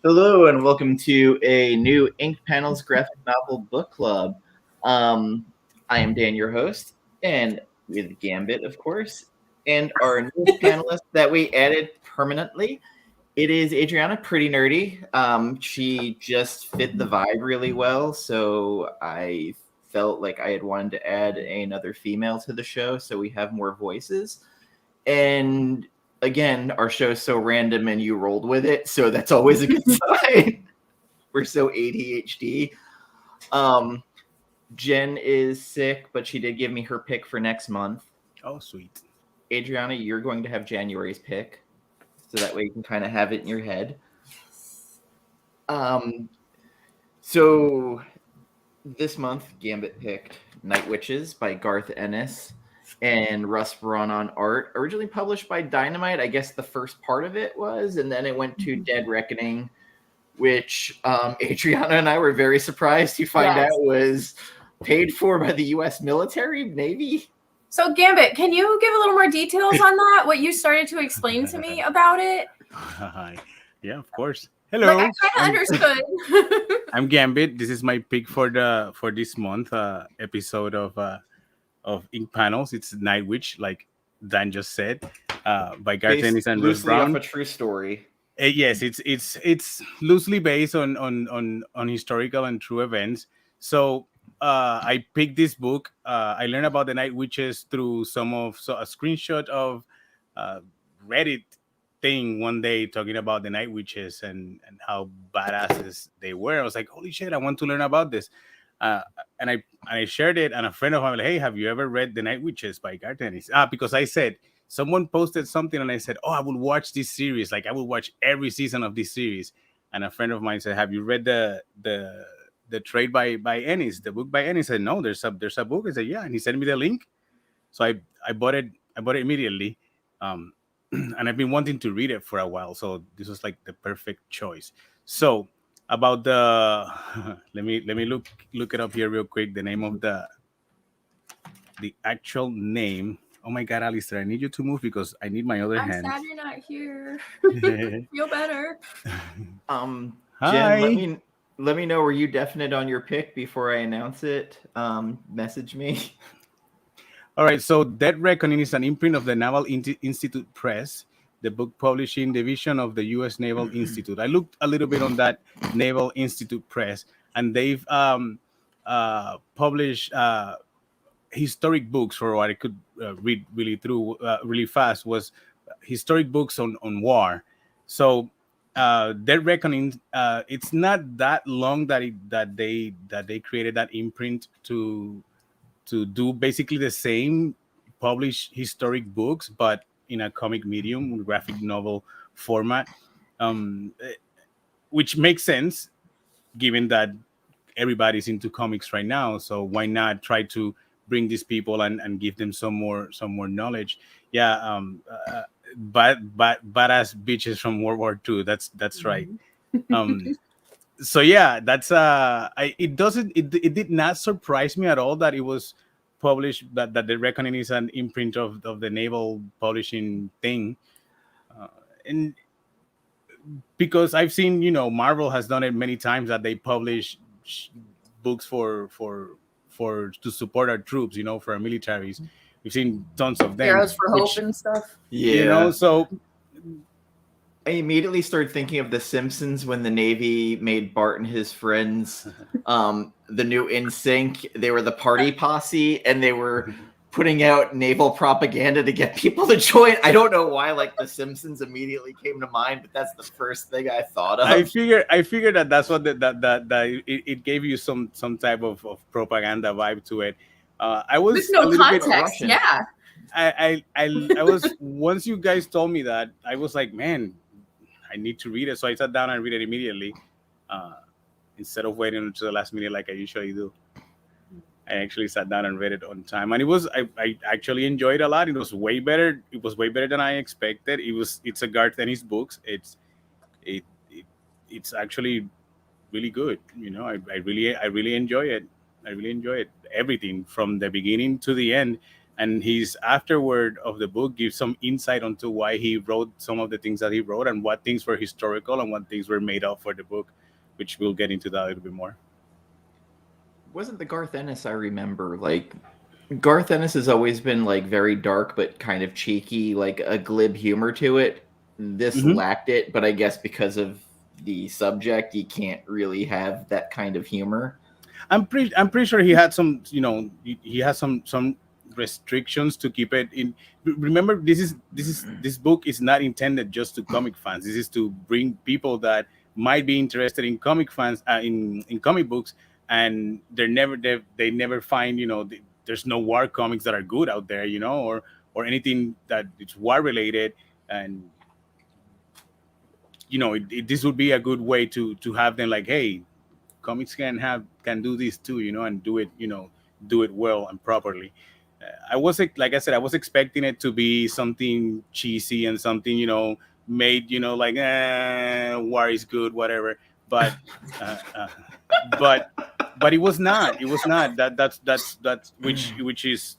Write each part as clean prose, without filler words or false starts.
Hello and welcome to a new Ink Panels graphic novel book club. I am Dan, your host, and with Gambit, of course, and our newest panelist that we added permanently. It is Adriana, pretty nerdy. She just fit the vibe really well, so I felt like I had wanted to add another female to the show, so we have more voices. And again, our show is so random and you rolled with it, so that's always a good sign. We're so ADHD. Jen is sick, but she did give me her pick for next month. Oh, sweet. Adriana, you're going to have January's pick, so that way you can kind of have it in your head. So this month, Gambit picked Night Witches by Garth Ennis and Russ Braun on art. Originally published by Dynamite, I guess the first part of it was, and then it went to Dead Reckoning, which Adriana and I were very surprised to find out was paid for by the U.S. military, Navy. So Gambit, can you give a little more details on that? What you started to explain to me about it? Yeah, of course. Hello. Like, I kind of understood. I'm Gambit. This is my pick for this month episode of Ink Panels. It's Night Witch, like Dan just said, by Garth Ennis and Russ Braun. Off a true story. Yes, it's loosely based on historical and true events. So I picked this book. I learned about the Night Witches through a screenshot of Reddit thing one day talking about the Night Witches and how badasses they were. I was like, holy shit, I want to learn about this. And I shared it, and a friend of mine was like, hey, have you ever read The Night Witches by Garth Ennis? Because I said, someone posted something and I said, oh, I will watch this series. Like, I will watch every season of this series. And a friend of mine said, have you read the trade by Ennis, the book by Ennis? I said, no, there's a book. I said, yeah. And he sent me the link. So I bought it immediately. And I've been wanting to read it for a while. So this was like the perfect choice. So about the let me look it up here real quick. The name of the actual name. Oh my God, Alistair, I need you to move because I need my other hand. I'm sad you're not here. Feel better. Hi. Jen, let me know, were you definite on your pick before I announce it? Message me. All right, so Dead Reckoning is an imprint of the Naval Institute Press, the book publishing division of the U.S. Naval Institute. I looked a little bit on that Naval Institute Press, and they've published historic books. For what I could read really fast was historic books on war. So Dead Reckoning, it's not that long that they created that imprint to do basically the same, publish historic books, but in a comic medium, graphic novel format, which makes sense given that everybody's into comics right now. So why not try to bring these people and give them some more knowledge? Yeah, badass bitches from World War II. That's right. So yeah, that's it did not surprise me at all that it was published, that the Reckoning is an imprint of the naval publishing thing, and because I've seen, Marvel has done it many times that they publish books for to support our troops, for our militaries. We've seen tons of them. Heroes for Hope and stuff. Yeah. So I immediately started thinking of The Simpsons when the Navy made Bart and his friends the new NSYNC. They were the party posse, and they were putting out naval propaganda to get people to join. I don't know why, like, The Simpsons immediately came to mind, but that's the first thing I thought of. I figured that's what that it gave you some type of propaganda vibe to it. I was with no a little context. bit Yeah. I was, once you guys told me that, I was like, man, I need to read it. So I sat down and read it immediately, instead of waiting until the last minute like I usually do. I actually sat down and read it on time, and I actually enjoyed it a lot. It was way better. It was way better than I expected. It's a Garth Ennis books. It's actually really good. I really enjoy it. I really enjoy it. Everything from the beginning to the end. and his afterword of the book gives some insight onto why he wrote some of the things that he wrote and what things were historical and what things were made up for the book, which we'll get into that a little bit more. Wasn't the Garth Ennis I remember? Like, Garth Ennis has always been like very dark but kind of cheeky, like a glib humor to it. This lacked it, but I guess because of the subject, you can't really have that kind of humor. I'm pretty sure he had some, he has some restrictions to keep it in. Remember, this book is not intended just to comic fans. This is to bring people that might be interested in comic fans, in comic books, and they never find, there's no war comics that are good out there, or anything that it's war related. And this would be a good way to have them like, hey, comics can do this too, and do it well and properly. I was, like I said, I was expecting it to be something cheesy and something, made, like war is good, whatever. But but it was not. It was not. That's which is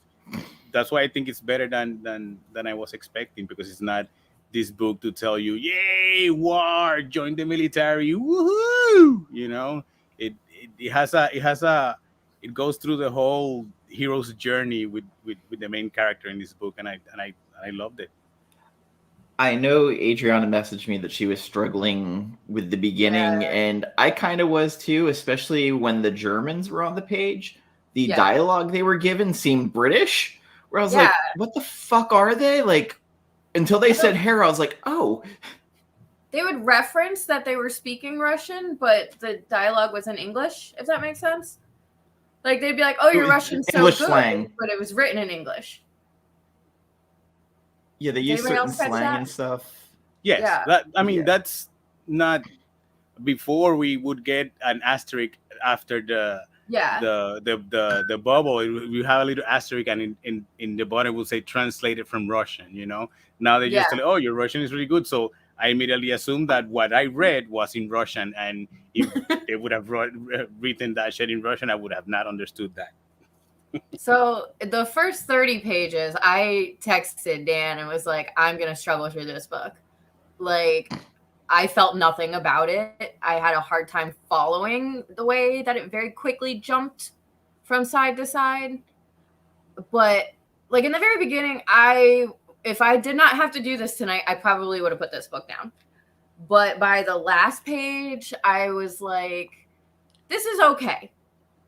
that's why I think it's better than I was expecting, because it's not this book to tell you, yay, war, join the military, woohoo! It goes through the whole hero's journey with the main character in this book, and I loved it. I know Adriana messaged me that she was struggling with the beginning, and I kind of was too, especially when the Germans were on the page. The dialogue they were given seemed British, where I was like, what the fuck are they? Like, until they said Hera, I was like, oh. They would reference that they were speaking Russian, but the dialogue was in English, if that makes sense. Like, they'd be like, oh, your Russian's so good, slang. But it was written in English. Yeah, they use certain slang and stuff. Yes. Yeah. That's not... Before we would get an asterisk after the bubble, we have a little asterisk, and in the bottom we'll say translated from Russian, Now they just tell, oh, your Russian is really good. So I immediately assumed that what I read was in Russian, and if they would have written that shit in Russian, I would have not understood that. So the first 30 pages, I texted Dan and was like, I'm going to struggle through this book. Like, I felt nothing about it. I had a hard time following the way that it very quickly jumped from side to side. But, like, in the very beginning, if I did not have to do this tonight, I probably would have put this book down. But by the last page, I was like, this is okay.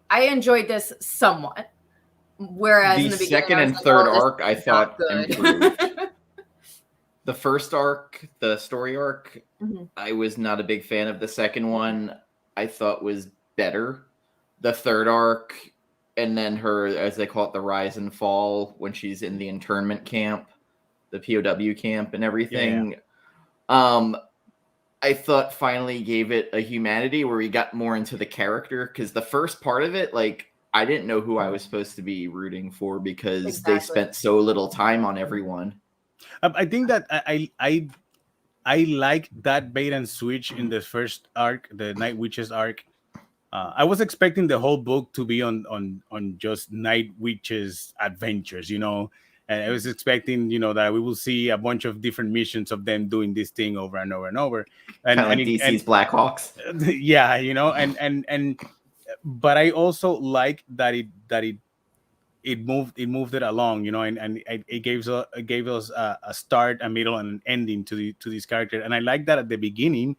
I enjoyed this somewhat. Whereas the in the second and third arc, I thought improved. The first arc, the story arc, I was not a big fan of. The second one, I thought was better. The third arc, and then her, as they call it, the rise and fall, when she's in the internment camp, the POW camp and everything. Yeah. I thought finally gave it a humanity where we got more into the character, because the first part of it, like, I didn't know who I was supposed to be rooting for, because they spent so little time on everyone. I think that I like that bait and switch in the first arc, the Night Witches arc. I was expecting the whole book to be on just Night Witches adventures, and I was expecting, that we will see a bunch of different missions of them doing this thing over and over and over, and kind of like DC's Blackhawks. Yeah, but I also like that it moved it along, and it gave us a start, a middle, and an ending to this character. And I like that at the beginning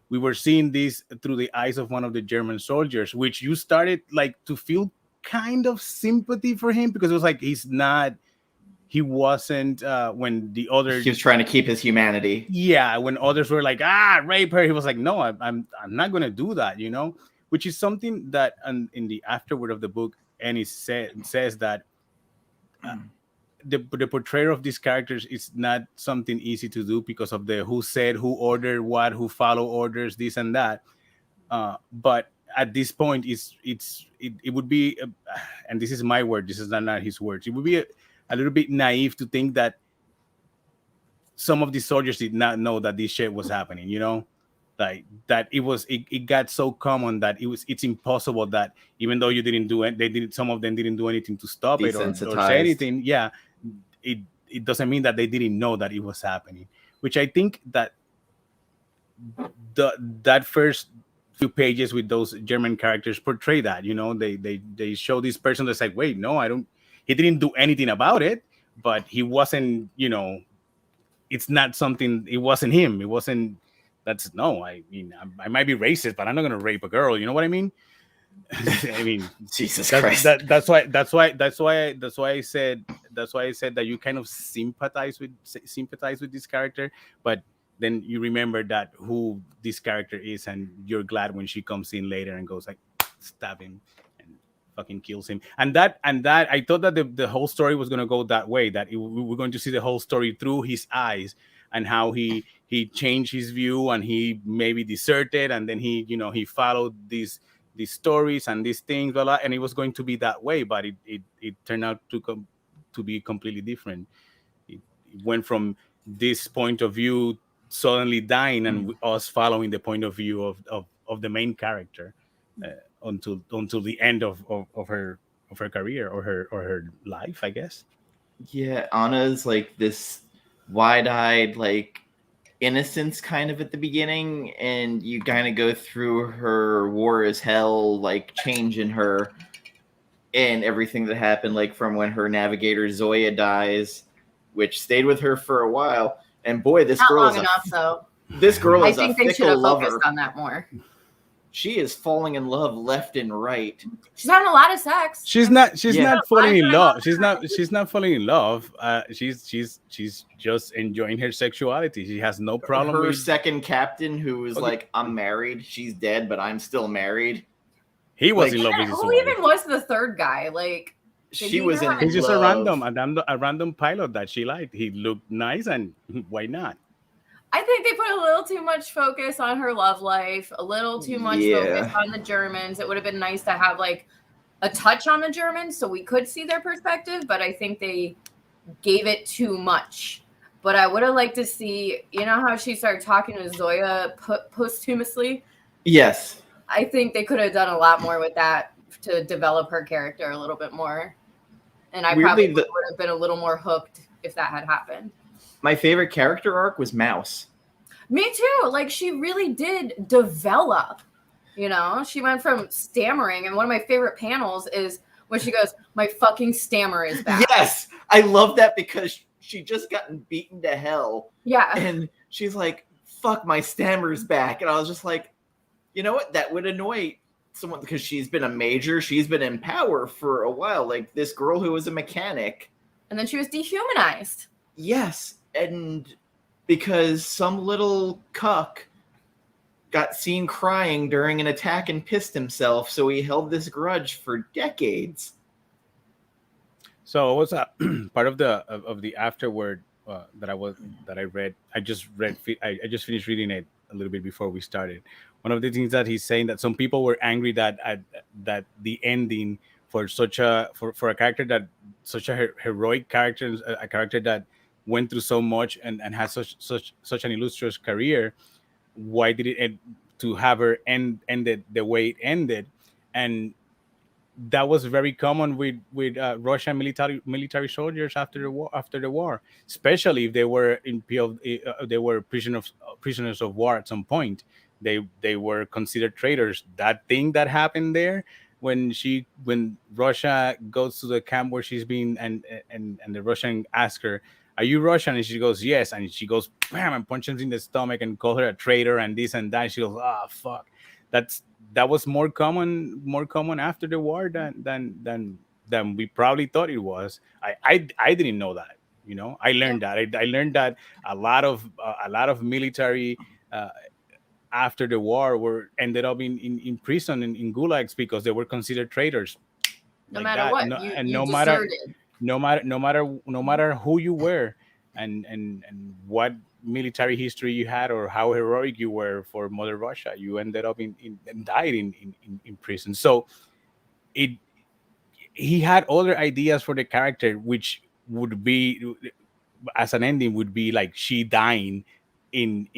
we were seeing this through the eyes of one of the German soldiers, which you started like to feel kind of sympathy for him, because it was like he wasn't when the others... He was trying to keep his humanity. Yeah, when others were like, rape her, he was like, no, I'm not gonna do that, which is something that in the afterword of the book, Ennis says that the portrayal of these characters is not something easy to do, because of the who said, who ordered what, who follow orders, this and that. But at this point, it would be, and this is my word, this is not his words, it would be a little bit naive to think that some of these soldiers did not know that this shit was happening, like that it got so common that it's impossible that even though you didn't do it, some of them didn't do anything to stop it or say Desensitized. anything. Yeah, it doesn't mean that they didn't know that it was happening, which I think that the that first few pages with those German characters portray that, they show this person that's like, wait, no, I don't, he didn't do anything about it, but he wasn't, it's not something, it wasn't him, it wasn't, that's no, I mean, I might be racist, but I'm not gonna rape a girl, you know what I mean? I mean, Jesus Christ. That's why I said that you kind of sympathize with this character, but then you remember that who this character is, and you're glad when she comes in later and goes like, stab him and fucking kills him. And that I thought that the whole story was gonna go that way, that we were going to see the whole story through his eyes, and how he changed his view, and he maybe deserted, and then he followed these stories and these things, blah, blah, and it was going to be that way, but it turned out to be completely different. It went from this point of view suddenly dying, and us following the point of view of the main character until the end of her career or her life, I guess. Yeah, Anna's like this wide-eyed, like innocence kind of at the beginning, and you kind of go through her war as hell, like change in her and everything that happened, like from when her navigator Zoya dies, which stayed with her for a while. And boy, this Not girl long is enough, though. This girl I is think a they should have fickle focused lover. on that more. She is falling in love left and right. She's having a lot of sex. She's not falling in love. She's not falling in love. She's just enjoying her sexuality. She has no problem Her with second captain, who is Okay. like, I'm married, she's dead, but I'm still married. He was Like, in love with his Who wife. even was the third guy? Like, She was in He's just love. a random pilot that she liked. He looked nice, and why not? I think they put a little too much focus on her love life, a little too much focus on the Germans. It would have been nice to have like a touch on the Germans so we could see their perspective, but I think they gave it too much. But I would have liked to see, how she started talking to Zoya posthumously? Yes. I think they could have done a lot more with that to develop her character a little bit more. And I probably would have been a little more hooked if that had happened. My favorite character arc was Mouse. Me too. Like, she really did develop. She went from stammering, and one of my favorite panels is when she goes, "My fucking stammer is back." Yes, I love that because she just gotten beaten to hell. Yeah. And she's like, "Fuck, my stammer's back." And I was just like, you know what? That would annoy someone because she's been a major. She's been in power for a while. Like this girl who was a mechanic. And then she was dehumanized. Yes. And because some little cuck got seen crying during an attack and pissed himself, so he held this grudge for decades. So what's that part of the afterword that I read? I just finished reading it a little bit before we started. One of the things that he's saying that some people were angry that the ending for for a character that such a heroic character, a character that went through so much and has such an illustrious career, why did it end, to have her ended the way it ended? And that was very common with Russian military soldiers after the war, especially if they were they were prisoners of war at some point. They were considered traitors. That thing that happened there when Russia goes to the camp where she's been, and the Russian asks her, "Are you Russian?" And she goes, "Yes." And she goes, bam, and punches him in the stomach and call her a traitor and this and that. She goes, "Ah, fuck." That was more common after the war than we probably thought it was. I didn't know that. I learned that. I learned that a lot of military after the war ended up in prison in gulags because they were considered traitors. No matter what, no matter who you were and what military history you had or how heroic you were for Mother Russia, you ended up and died in prison. So he had other ideas for the character, which would be, as an ending, would be like she dying in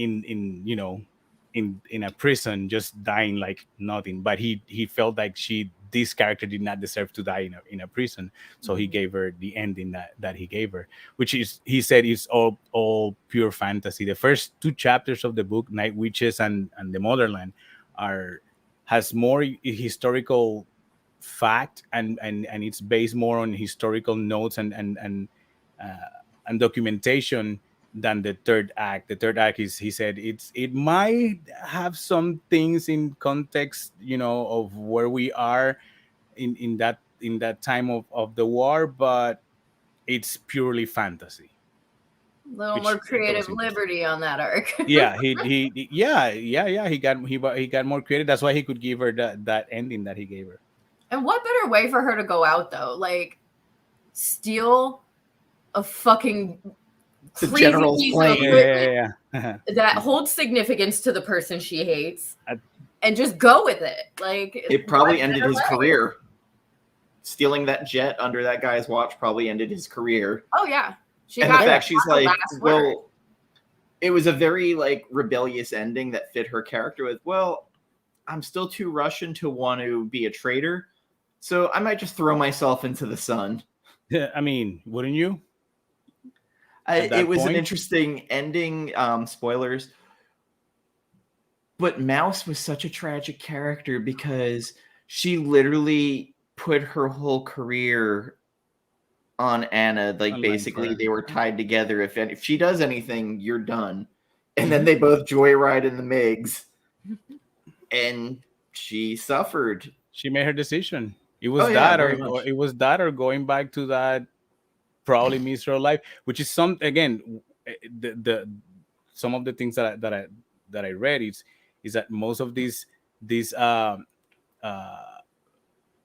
in a prison, just dying like nothing. But he felt like this character did not deserve to die in a prison, so he gave her the ending that he gave her, which is, he said, is all pure fantasy. The first 2 chapters of the book, Night Witches and the Motherland, has more historical fact, and it's based more on historical notes and documentation than the third act. The third act is, he said, it might have some things in context, of where we are in that time of the war, but it's purely fantasy. A little more creative liberty on that arc. Yeah, he got more creative. That's why he could give her that ending that he gave her. And what better way for her to go out, though? Like, steal a fucking the crazy general's piece plane. of equipment that holds significance to the person she hates, and just go with it. Like, it probably ended his career. Stealing that jet under that guy's watch probably ended his career. Oh yeah, and the fact she's like, well, it was a very like rebellious ending that fit her character. With, well, I'm still too Russian to want to be a traitor, so I might just throw myself into the sun. Yeah, I mean, wouldn't you? It was an interesting ending. Spoilers. But Mouse was such a tragic character because she literally put her whole career on Anna. Like, basically, they were tied together. If she does anything, you're done. And then they both joyride in the MiGs. And she suffered. She made her decision. It was that or going back to that probably miserable life, which is some, again, the some of the things that I read is that most of these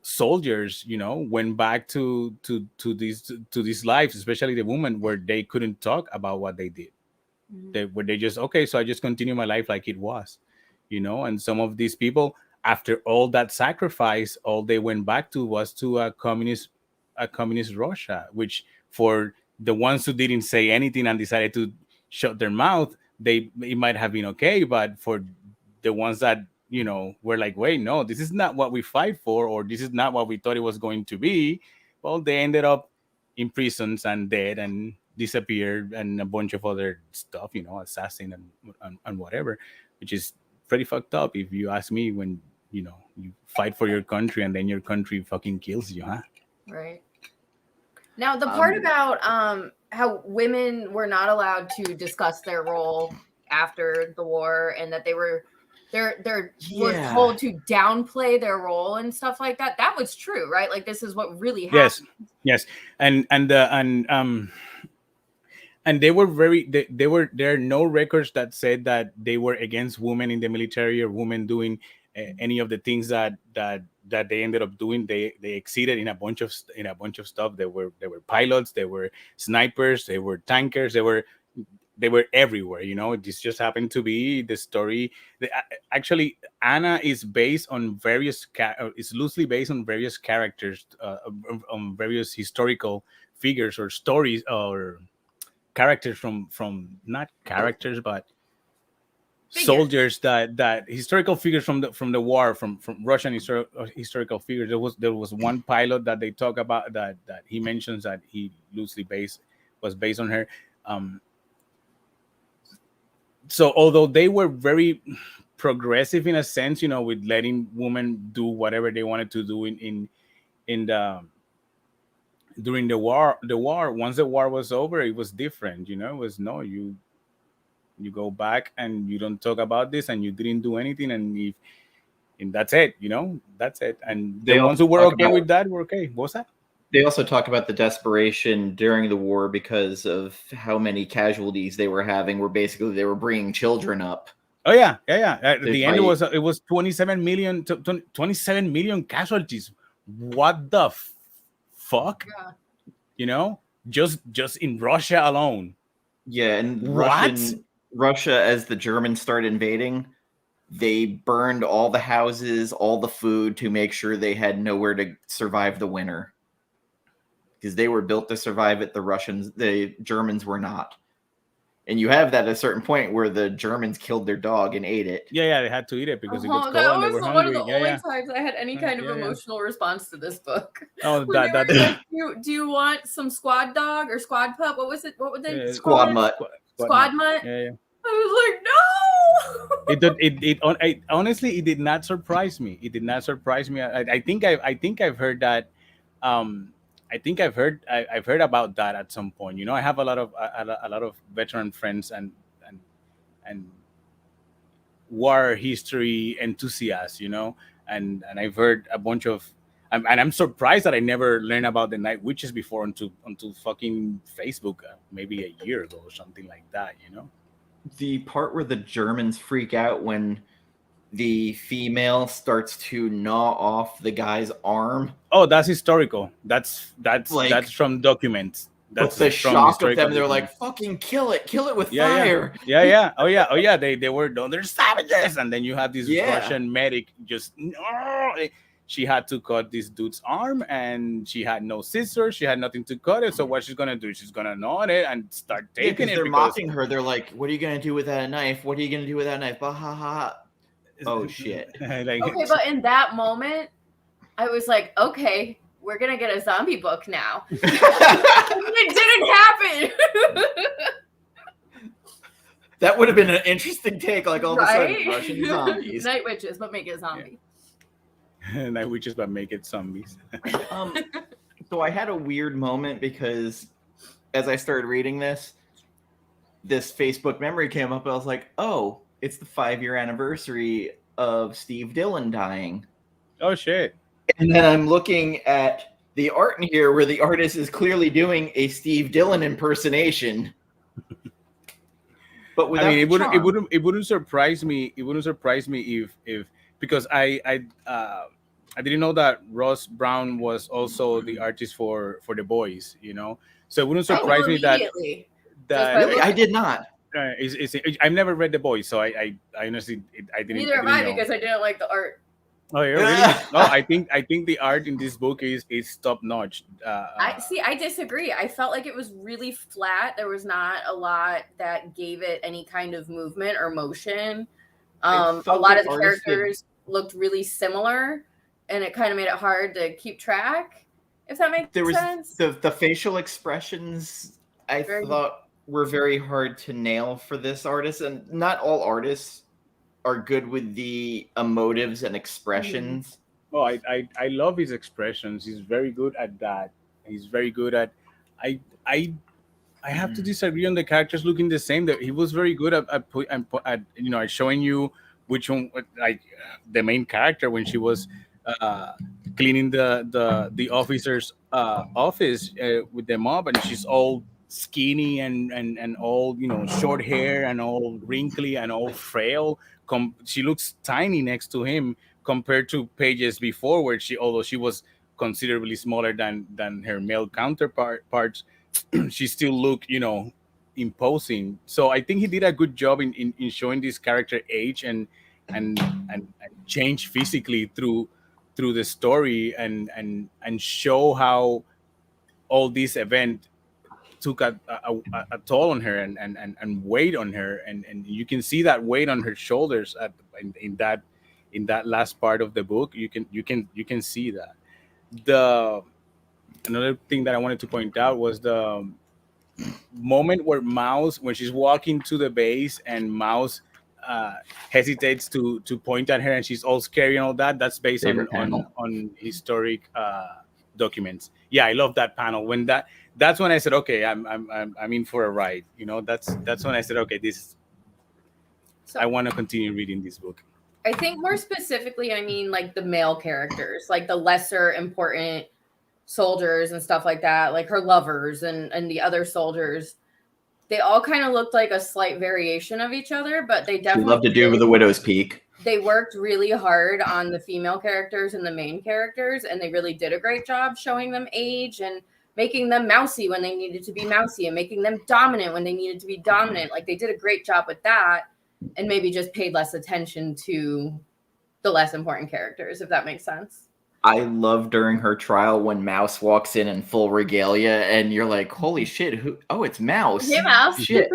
soldiers, went back to these lives, especially the women, where they couldn't talk about what they did. Where they just, okay, so I just continue my life like it was, and some of these people, after all that sacrifice, all they went back to was to a communist Russia, which for the ones who didn't say anything and decided to shut their mouth, it might have been okay, but for the ones that were like, wait, no, this is not what we fight for, or this is not what we thought it was going to be, well, they ended up in prisons and dead and disappeared and a bunch of other stuff, assassin and whatever, which is pretty fucked up if you ask me, when you fight for your country and then your country fucking kills you, huh? Right. Now, the part about how women were not allowed to discuss their role after the war, and that they were told to downplay their role and stuff like that. That was true, right? Like, this is what really happened. Yes. And they were there are no records that said that they were against women in the military or women doing any of the things that they ended up doing. They exceeded in a bunch of stuff. They were pilots, they were snipers, they were tankers, they were everywhere. This just happened to be the story. Actually, Anna is based on is loosely based on various characters, on various historical figures or stories or characters from not characters but soldiers that historical figures from the war, from Russian historical figures. There was one pilot that they talk about that he mentions that he loosely was based on her. So although they were very progressive in a sense, with letting women do whatever they wanted to do during the war, once the war was over, it was different. It was, no, you go back and you don't talk about this and you didn't do anything, and that's it. That's it. And the ones who were okay with that were okay. What was that? They also talk about the desperation during the war because of how many casualties they were having, where basically they were bringing children up. Oh yeah. At the end, it was 27 million casualties. What the fuck? Yeah. Just in Russia alone. Yeah, and Russia, as the Germans started invading, they burned all the houses, all the food, to make sure they had nowhere to survive the winter. Because they were built to survive it. The Germans were not. And you have that at a certain point where the Germans killed their dog and ate it. Yeah, they had to eat it because it was cold that and they was were one hungry. of the only times I had any kind of emotional response to this book. Oh, when they were like, do you want some squad dog or squad pup? What was it? What would they? Squad mutt. Squad mutt. Yeah. I was like, no. It honestly, it did not surprise me. It did not surprise me. I think I've heard that. I think I've heard about that at some point. You know, I have a lot of veteran friends and war history enthusiasts. You know, and I've heard a bunch of. And I'm surprised that I never learned about the Night Witches before until fucking Facebook, maybe a year ago or something like that. You know, the part where the Germans freak out when the female starts to gnaw off the guy's arm. Oh, that's historical. That's from documents. That's the shock of them. They're like, "Fucking kill it with fire!" Yeah. Oh yeah. They were they're savages, and then you have this Russian medic just. She had to cut this dude's arm, and she had no scissors. She had nothing to cut it. So what she's gonna do? She's gonna gnaw it and start taking it. They're mocking her. They're like, "What are you gonna do without a knife? What are you gonna do without a knife?" Bah, ha, ha. Oh shit. okay, but in that moment, I was like, "Okay, we're gonna get a zombie book now." It didn't happen. That would have been an interesting take. Like all of a sudden, Russian zombies, Night Witches, but make it zombie. Night Witches, but make it zombies. So I had a weird moment because as I started reading this Facebook memory came up. I was like, "Oh, it's the 5-year anniversary of Steve Dillon dying." Oh shit! And then I'm looking at the art in here where the artist is clearly doing a Steve Dillon impersonation. But without it wouldn't surprise me. It wouldn't surprise me if because I didn't know that Russ Braun was also the artist for The Boys, you know. So it wouldn't surprise me that I did not. I've never read The Boys, so I honestly I didn't. Neither have I because I didn't like the art. Oh yeah, really? No, I think the art in this book is top notch. I disagree. I felt like it was really flat. There was not a lot that gave it any kind of movement or motion. A lot of the characters looked really similar, and it kind of made it hard to keep track. If that makes sense. The facial expressions I thought were very hard to nail for this artist, and not all artists are good with the emotives and expressions. Oh, I love his expressions. He's very good at that. He's very good at. I have to disagree on the characters looking the same. That he was very good at showing you which one, like the main character when she was cleaning the officer's office with the mob, and she's all skinny and all short hair and all wrinkly and all frail. She looks tiny next to him compared to pages before, where although she was considerably smaller than her male counterparts, she still looked imposing. So I think he did a good job in showing this character age and change physically through the story and show how all this event took a toll on her and weight on her, and you can see that weight on her shoulders in that last part of the book. You can see that. Another thing that I wanted to point out was the moment where Mouse, when she's walking to the base and Mouse hesitates to point at her and she's all scary and all that. That's based on historic documents. Yeah, I love that panel. That's when I said, okay, I'm in for a ride. That's when I said, okay, I want to continue reading this book. I think more specifically, I mean like the male characters, like the lesser important soldiers and stuff like that, like her lovers and the other soldiers. They all kind of looked like a slight variation of each other, but they definitely love to do with the Widow's Peak. They worked really hard on the female characters and the main characters, and they really did a great job showing them age and making them mousy when they needed to be mousy and making them dominant when they needed to be dominant. Like they did a great job with that, and maybe just paid less attention to the less important characters, if that makes sense. I love during her trial when Mouse walks in full regalia and you're like, holy shit, who? Oh, it's Mouse. Hey, Mouse. Shit.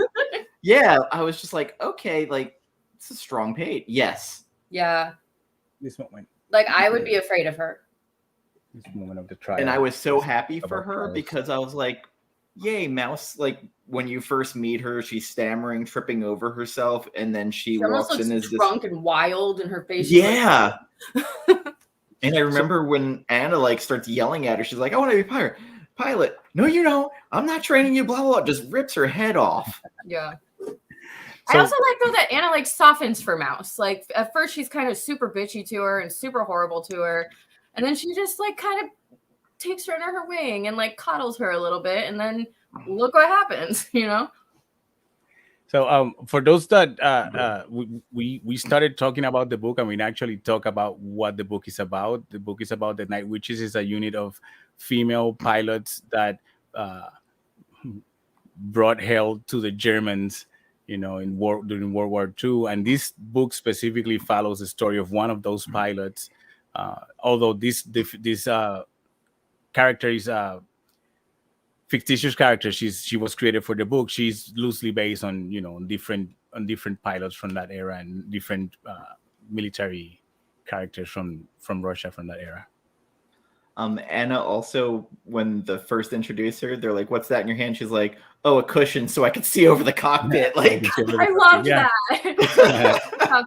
Yeah, I was just like, okay, like it's a strong page. Yes. Yeah. This moment. Like I would be afraid of her. This moment of the trial. And I was so happy for about her trials. because I was like, yay, Mouse. Like when you first meet her, she's stammering, tripping over herself, and then she almost walks looks in as drunk and wild, and her face. Yeah. And I remember when Anna like starts yelling at her, she's like, I want to be pilot. No, you don't. I'm not training you, blah, blah, blah. Just rips her head off. Yeah. So- I also like though that Anna like softens for Mouse. Like at first she's kind of super bitchy to her and super horrible to her. And then she just like kind of takes her under her wing and like coddles her a little bit. And then look what happens, you know? So for those that we started talking about the book, and we actually talk about what the book is about. The book is about the Night Witches. Is a unit of female pilots that brought hell to the Germans, you know, during World War II. And this book specifically follows the story of one of those pilots. Although this character is fictitious character, she was created for the book. She's loosely based on different pilots from that era and different military characters from Russia from that era. Anna also, when the first introduced her, they're like, "What's that in your hand?" She's like, "Oh, a cushion, so I could see over the cockpit." Like, I loved that.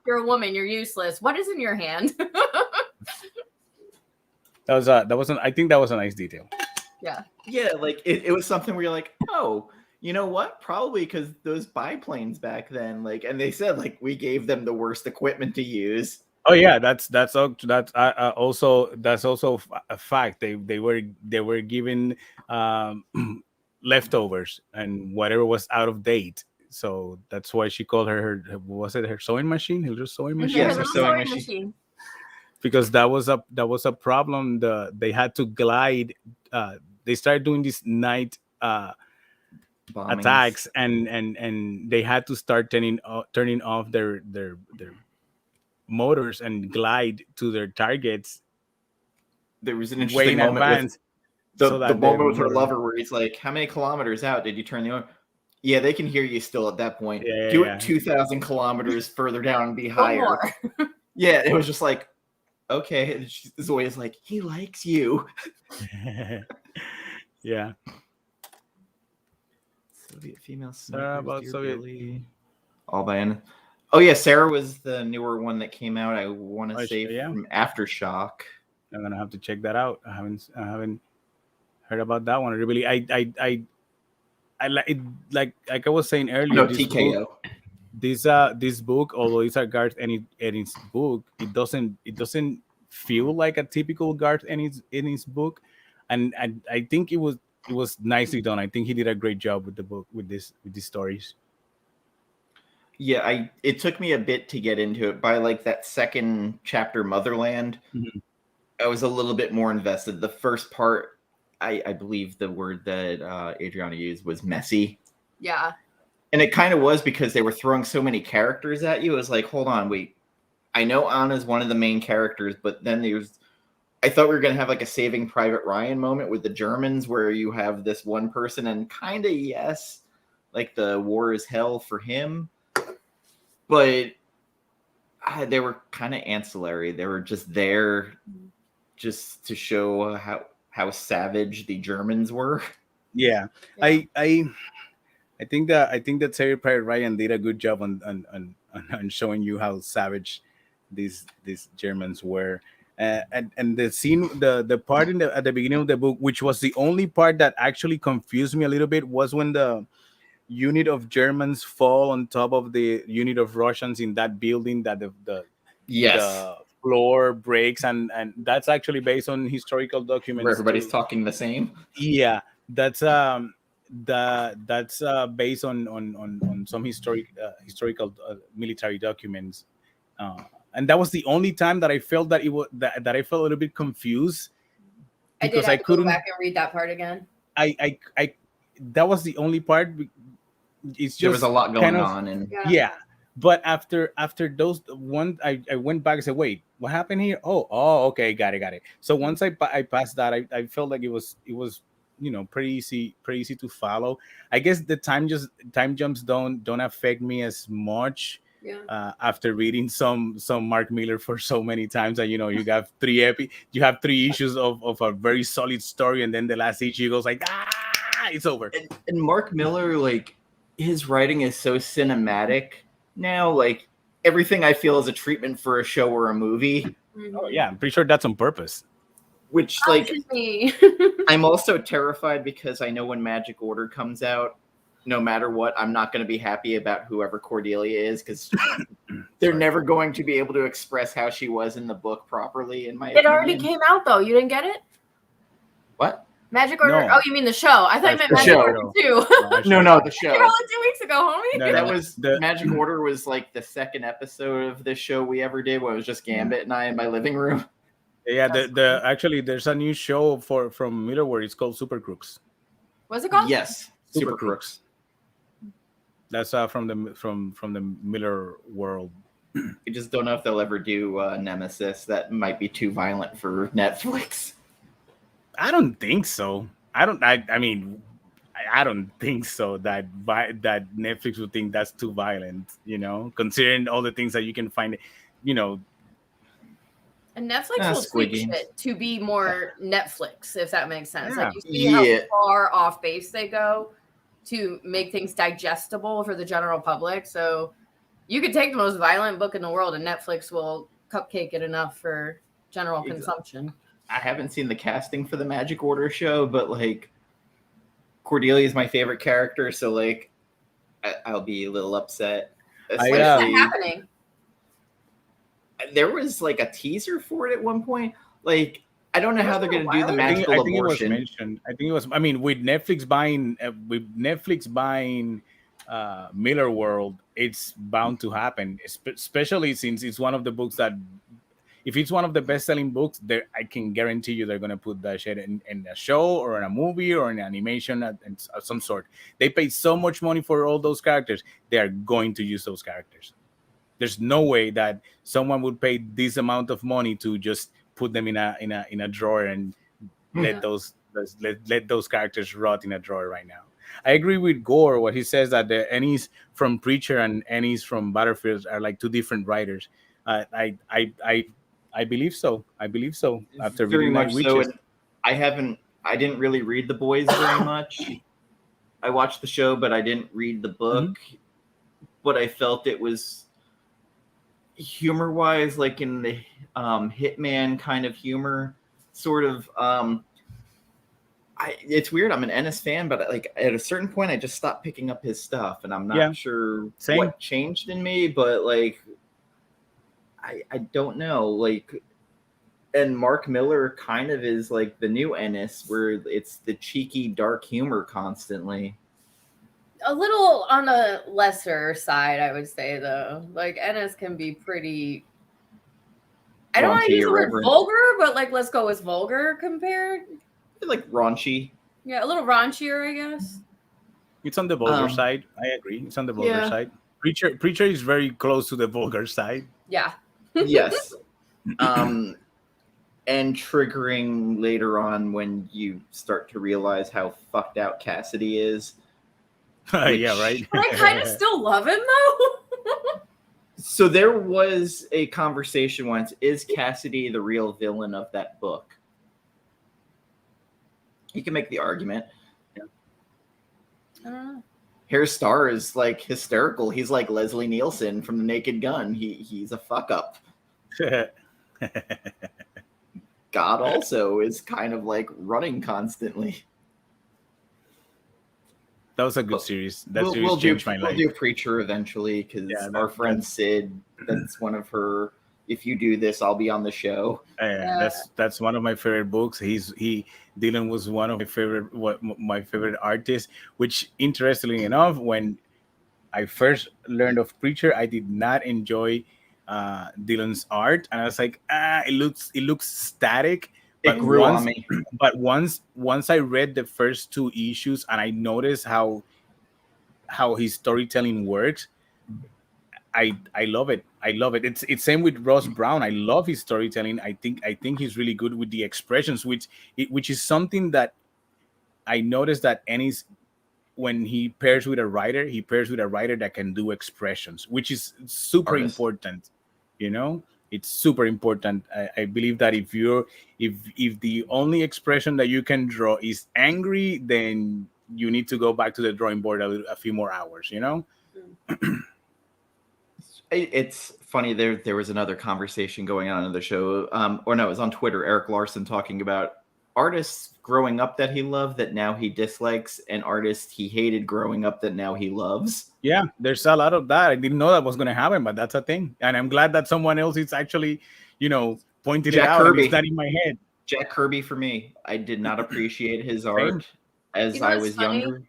You're a woman, you're useless. What is in your hand? I think that was a nice detail. Yeah, like it was something where you're like, oh, you know what? Probably because those biplanes back then, like, and they said like we gave them the worst equipment to use. Oh yeah, that's also a fact. They were given leftovers and whatever was out of date. So that's why she called her was it her sewing machine? Her sewing machine. Yes, her sewing machine. Because that was a problem. They had to glide. They started doing these night attacks, and they had to start turning off their motors and glide to their targets. There was an interesting moment with the moment with her lover where he's like, "How many kilometers out did you turn the oil?" Yeah, they can hear you still at that point. Do it 2,000 kilometers further down and be higher. Yeah, it was just like, okay. Zoya's like, he likes you. Yeah. Soviet female about Soviet. Billy. All by Anna. Oh yeah, Sarah was the newer one that came out. I want to say from Aftershock. I'm gonna have to check that out. I haven't heard about that one. Really, I like it. Like I was saying earlier. No, TKO. This book, although it's a Garth Ennis book, it doesn't feel like a typical Garth Ennis book, and I think it was nicely done. I think he did a great job with the book with these stories. Yeah, it took me a bit to get into it. By like that second chapter, Motherland, I was a little bit more invested. The first part, I believe the word that Adriana used was messy. Yeah. And it kind of was because they were throwing so many characters at you. It was like, hold on, wait. I know Anna's one of the main characters, but then I thought we were going to have like a Saving Private Ryan moment with the Germans where you have this one person and kind of, yes, like the war is hell for him. But they were kind of ancillary. They were just there just to show how savage the Germans were. Yeah. I think that Saving Private Ryan did a good job on showing you how savage these Germans were, and the scene, the part at the beginning of the book, which was the only part that actually confused me a little bit, was when the unit of Germans fall on top of the unit of Russians in that building that the floor breaks, and that's actually based on historical documents. Where everybody's talking the same. Yeah, that's based on some historical military documents, and that was the only time that I felt that that I felt a little bit confused because I couldn't go back and read that part again. I that was the only part. It's just there was a lot going on, and but after those one, I went back and said, wait, what happened here? Oh, okay, got it. So once I passed that, I felt like it was pretty easy to follow. I guess the time jumps don't affect me as much. Yeah. After reading some Mark Miller for so many times that you have you have 3 issues of a very solid story, and then the last issue goes like it's over. And Mark Miller, like, his writing is so cinematic now. Like, everything I feel is a treatment for a show or a movie. Oh yeah, I'm pretty sure that's on purpose. Which, like, I'm also terrified because I know when Magic Order comes out, no matter what, I'm not going to be happy about whoever Cordelia is, because they're never going to be able to express how she was in the book properly, in my opinion. It already came out, though. You didn't get it? What? Magic Order? No. Oh, you mean the show. I thought you meant Magic show. Order 2. No, the show. You rolled it 2 weeks ago, homie. No, That was Magic Order was like the second episode of this show we ever did, where it was just Gambit and I in my living room. Yeah, actually there's a new show from Middleware. It's called Super Crooks. What's it called? Yes, Super Crooks. That's from the Miller world. I just don't know if they'll ever do Nemesis. That might be too violent for Netflix. I don't think so. I mean, I don't think so that Netflix would think that's too violent. Considering all the things that you can find. And Netflix will tweak shit to be more Netflix, if that makes sense. Yeah. Like, you see how far off base they go to make things digestible for the general public. So you could take the most violent book in the world, and Netflix will cupcake it enough for general consumption. I haven't seen the casting for the Magic Order show, but like, Cordelia is my favorite character, so like, I'll be a little upset. When is that happening? There was like a teaser for it at one point. Like, I don't know how they're going to do the magical abortion. I think it was. I mean, with Netflix buying Miller World, it's bound to happen. Especially since it's one of the books that, if it's one of the best-selling books, I can guarantee you they're going to put that shit in a show or in a movie or in animation of some sort. They paid so much money for all those characters; they are going to use those characters. There's no way that someone would pay this amount of money to just put them in a drawer and let those characters rot in a drawer right now. I agree with Gore. What he says that the Ennis from Preacher and Ennis from Battlefield are like two different writers. I believe so. After very reading much Witches. so. And I didn't really read The Boys very much. I watched the show, but I didn't read the book. Mm-hmm. But I felt it was humor-wise, like in the Hitman kind of humor, sort of. It's weird. I'm an Ennis fan, but like at a certain point, I just stopped picking up his stuff, and I'm not sure what changed in me. But like, I don't know. Like, and Mark Miller kind of is like the new Ennis, where it's the cheeky, dark humor constantly. A little on a lesser side, I would say, though. Like, Ennis can be pretty, I don't want to use the word vulgar, but like, let's go with vulgar compared. I feel like raunchy. Yeah, a little raunchier, I guess. It's on the vulgar side. I agree. It's on the vulgar side. Preacher is very close to the vulgar side. Yeah. Yes. And triggering later on when you start to realize how fucked out Cassidy is. Yeah, right. But I kind of still love him, though. So there was a conversation once, is Cassidy the real villain of that book? You can make the argument. Harry Starr is like hysterical. He's like Leslie Nielsen from The Naked Gun. He's a fuck up. God also is kind of like running constantly. That was a good series. That series we'll changed my life. We'll do Preacher eventually, because our friend Sid, that's one of her. If you do this, I'll be on the show. That's one of my favorite books. Dylan was one of my favorite artists. Which, interestingly enough, when I first learned of Preacher, I did not enjoy Dylan's art, and I was like, it looks static. It grew on me. But once I read the first 2 issues and I noticed how his storytelling works, I love it. I love it. It's same with Russ Braun. I love his storytelling. I think he's really good with the expressions, which is something that I noticed that Ennis, when he pairs with a writer, he pairs with a writer that can do expressions, which is super Artist. important. You know, it's super important. I believe that if the only expression that you can draw is angry, then you need to go back to the drawing board a few more hours. You know. It's funny. There was another conversation going on in the show, or no, it was on Twitter. Eric Larson talking about artists growing up that he loved that now he dislikes, and artists he hated growing up that now he loves. Yeah, there's a lot of that. I didn't know that was going to happen, but that's a thing, and I'm glad that someone else is actually, pointed Jack it out. Kirby. And it's not in my head. Jack Kirby for me. I did not appreciate his art as I was younger.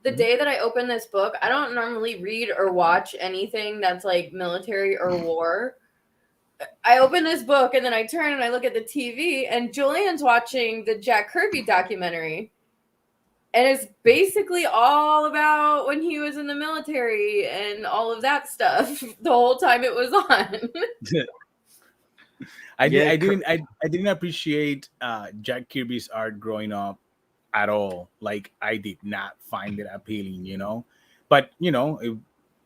The day that I open this book, I don't normally read or watch anything that's like military or war. I open this book and then I turn and I look at the TV and Julian's watching the Jack Kirby documentary. And it's basically all about when he was in the military and all of that stuff the whole time it was on. I didn't appreciate Jack Kirby's art growing up at all. Like, I did not find it appealing, but it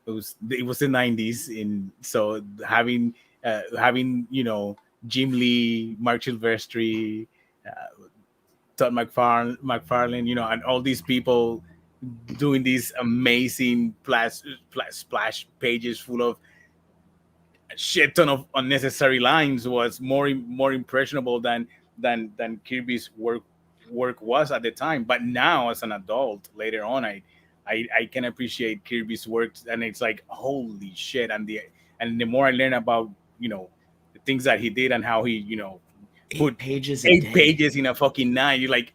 was the 90s, and so having Jim Lee, Mark Silvestri, Todd McFarlane, and all these people doing these amazing splash pages full of a shit ton of unnecessary lines was more impressionable than Kirby's work was at the time. But now, as an adult, later on, I can appreciate Kirby's work, and it's like, holy shit! And the more I learn about the things that he did and how he put 8 pages in a fucking night, you're like,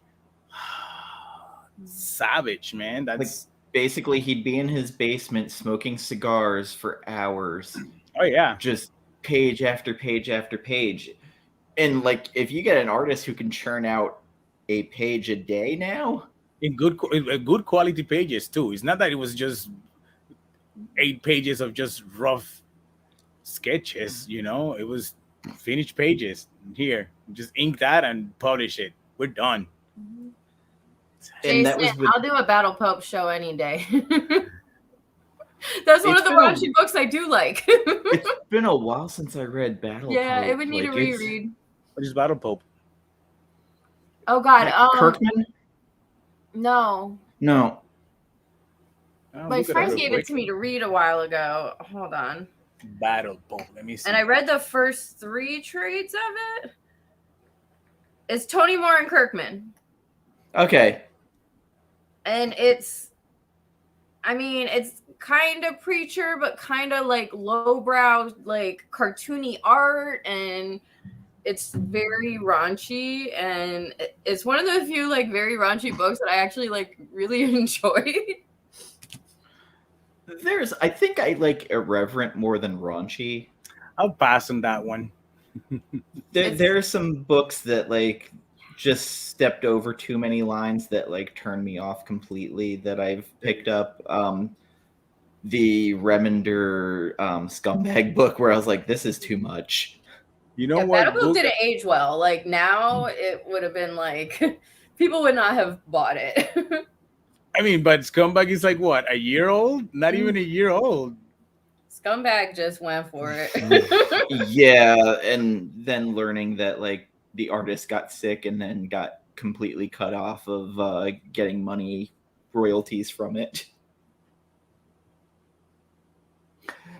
savage, man. That's like, basically he'd be in his basement smoking cigars for hours. Oh yeah, just page after page after page. And like, if you get an artist who can churn out a page a day now, in good quality pages too. It's not that it was just 8 pages of just rough sketches. It was finished pages. Here, just ink that and publish it. We're done. And Jason, I'll do a Battle Pope show any day. That's one of the raunchy books I do like. It's been a while since I read Battle Pope. Yeah, it would need a reread. What is Battle Pope? Oh God, Kirkman? No. My friend gave it to me to read a while ago. Hold on. Battle Pope. Let me see. And I read the first 3 trades of it. It's Tony Moore and Kirkman. Okay. And it's kind of preacher, but kind of like lowbrow, like cartoony art, and it's very raunchy, and it's one of the few like very raunchy books that I actually like really enjoy. I think I like irreverent more than raunchy. I'll pass on that one. There are some books that like just stepped over too many lines that like turned me off completely that I've picked up. The Remender scumbag book where I was like, this is too much. What? Battle Pope didn't age well. Like now it would have been like people would not have bought it. I mean, but Scumbag is like what, a year old? Not even a year old. Scumbag just went for it. Yeah, and then learning that like the artist got sick and then got completely cut off of getting money royalties from it.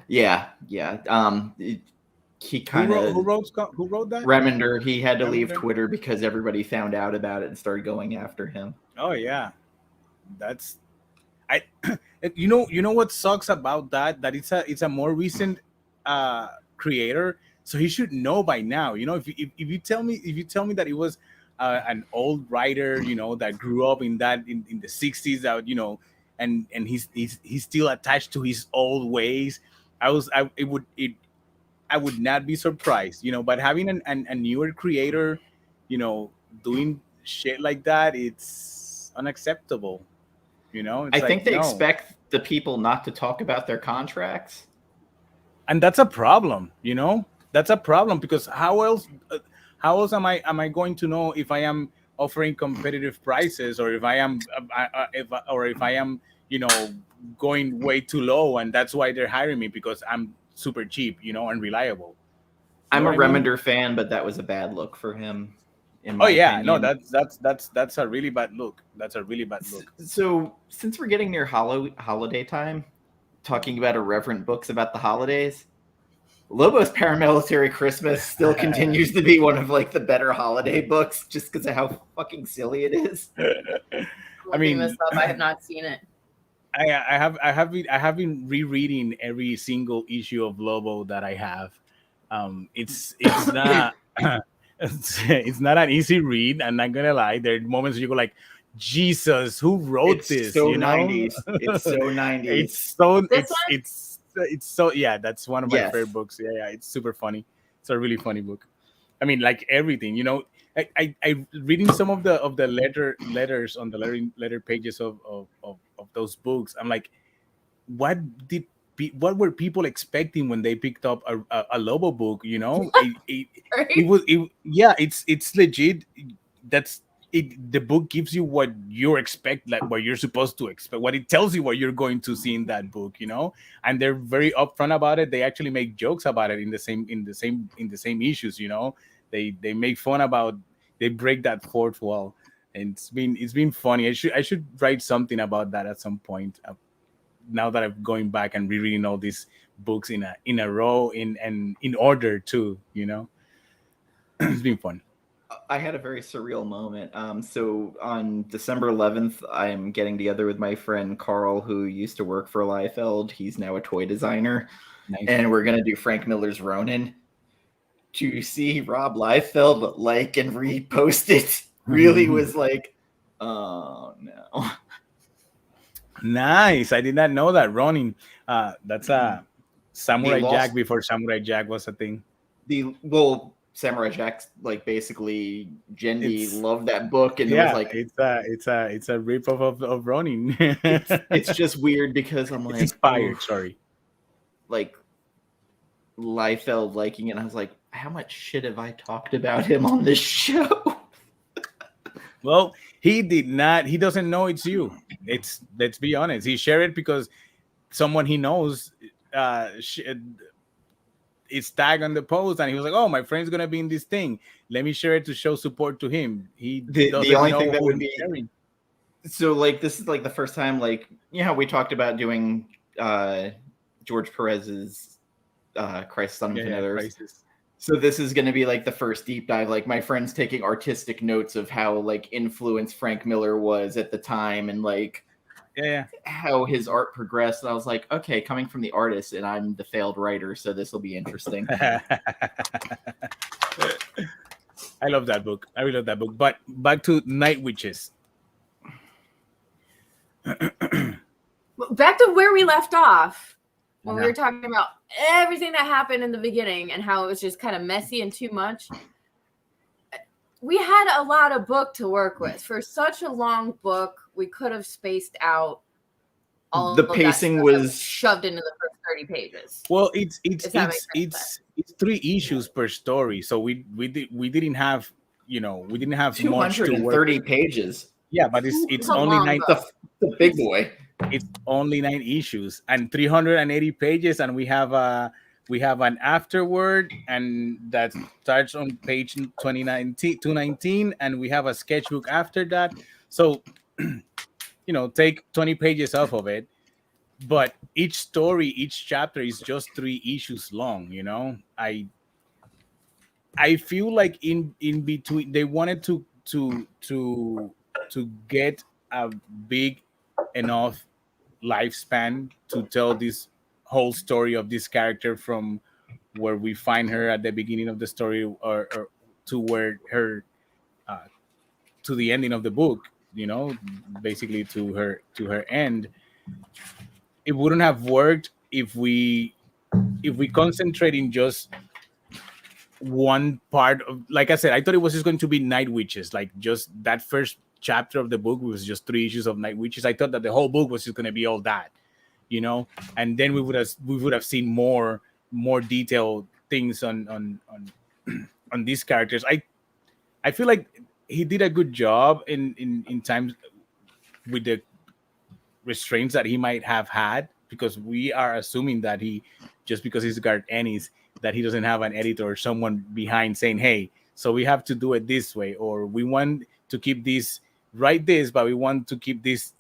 Yeah. He kind of who wrote that? Remender. He had to leave Twitter because everybody found out about it and started going after him. Oh yeah, that's you know what sucks about that it's a more recent creator, so he should know by now. If you tell me that it was an old writer, that grew up in the 60s, that and he's still attached to his old ways, I would not be surprised, but having a newer creator, doing shit like that, it's unacceptable. I think they expect the people not to talk about their contracts, and that's a problem. That's a problem, because how else am I going to know if I am offering competitive prices, or if I am if I am, going way too low, and that's why they're hiring me, because I'm super cheap, and reliable. You know I'm a what I mean? Remender fan, but that was a bad look for him, in Oh my yeah, no, opinion. that's a really bad look. That's a really bad look. So since we're getting near holiday time, talking about irreverent books about the holidays, Lobo's Paramilitary Christmas still continues to be one of like the better holiday books, just because of how fucking silly it is. I Looking this mean, up, I have not seen it. I have been rereading every single issue of Lobo that I have. It's not it's not an easy read. I'm not gonna lie. There are moments you go like, Jesus, who wrote It's this? so 90s. It's so 90s. This one? It's so, yeah. That's one of my Yes. favorite books. Yeah, it's super funny. It's a really funny book. I mean, like everything, I reading some of the letters on the letter pages of those books. I'm like, what did what were people expecting when they picked up a Lobo book? Right? Yeah, it's legit. That's it. The book gives you what you expect, like what you're supposed to expect. What it tells you what you're going to see in that book, and they're very upfront about it. They actually make jokes about it in the same issues. They make fun about, they break that fourth wall, and it's been funny. I should write something about that at some point. Now that I'm going back and rereading all these books in a row in order too, it's been fun. I had a very surreal moment. So on December 11th, I'm getting together with my friend Carl, who used to work for Liefeld. He's now a toy designer. Nice. And we're going to do Frank Miller's Ronin. To see Rob Liefeld like and repost it really was like, oh no. Nice. I did not know that. Ronin. That's a Samurai lost- Jack before Samurai Jack was a thing. Samurai Jack's like basically Jendi It's- loved that book, and it Yeah, was like it's a ripoff of Ronin. it's just weird because I'm like, It's inspired. oof, Sorry. like Liefeld liking it, and I was like, how much shit have I talked about him on this show? Well, he did not. He doesn't know it's you. Let's be honest. He shared it because someone he knows is tagged on the post, and he was like, "Oh, my friend's gonna be in this thing. Let me share it to show support to him." He doesn't the only know thing that who would he's be sharing. so like this is like the first time, like, how we talked about doing George Perez's Crisis on Infinite Earths. Crisis. So this is going to be like the first deep dive. Like my friend's taking artistic notes of how like influenced Frank Miller was at the time, and like how his art progressed. And I was like, okay, coming from the artist, and I'm the failed writer, so this will be interesting. I love that book. I really love that book. But back to Night Witches. Back to where we left off when we were talking about everything that happened in the beginning and how it was just kind of messy and too much. We had a lot of book to work with. For such a long book, we could have spaced out all The of that pacing stuff that was shoved into the first 30 pages. Well, it's If that makes it's 3 issues per story, so we didn't have we didn't have much to work. 230 pages. Yeah, but it's It's a only long 9. book. The big boy. It's only 9 issues and 380 pages, and we have an afterword, and that starts on page 219, and we have a sketchbook after that. So take 20 pages off of it, but each chapter is just 3 issues long. I feel like in between they wanted to get a big enough lifespan to tell this whole story of this character from where we find her at the beginning of the story, or to where her to the ending of the book, basically to her end. It wouldn't have worked if we concentrate in just one part of, like I said, I thought it was just going to be Night Witches, like just that first chapter of the book was just 3 issues of Night Witches. I thought that the whole book was just going to be all that, and then we would have seen more detailed things on these characters. I feel like he did a good job in times with the restraints that he might have had, because we are assuming that he, just because he's Garth Ennis, that he doesn't have an editor or someone behind saying, hey, so we have to do it this way, or we want to keep this, write this, but we want to keep these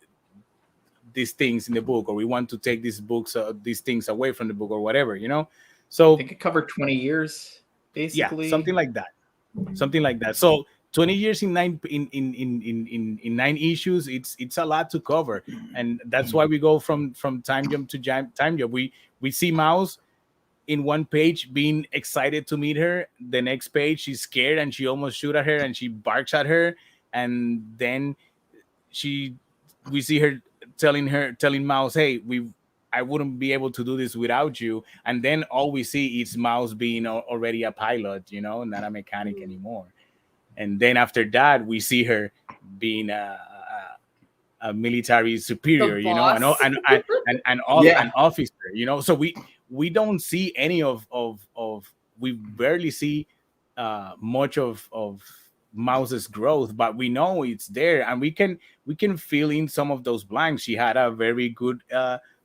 things in the book, or we want to take these books, these things away from the book, or whatever, you know. I So think it covered 20 years, basically. yeah, something like that. So 20 years in in 9 issues, it's a lot to cover, and that's why we go from time jump to time jump. We see Mouse in one page being excited to meet her, the next page she's scared and she almost shoot at her and she barks at her, and then she we see her telling Mouse, hey, I wouldn't be able to do this without you. And then all we see is Mouse being already a pilot, you know, not a mechanic anymore. And then after that, we see her being a military superior, you know, and an officer, you know. So we don't see any of we barely see much of Mouse's growth, but we know it's there, and we can fill in some of those blanks. She had a very good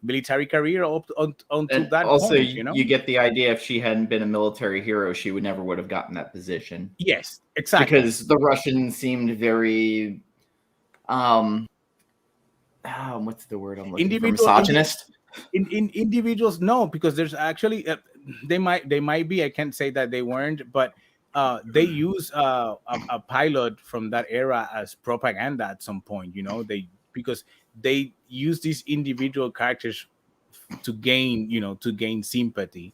military career up until that also, point, you know. You get the idea, if she hadn't been a military hero, she would have gotten that position. Yes, exactly. Because the Russians seemed very what's the word I'm looking for? Misogynist. Individuals, no, because there's actually they might be, I can't say that they weren't, but they use a pilot from that era as propaganda at some point, you know. Because they use these individual characters to gain sympathy,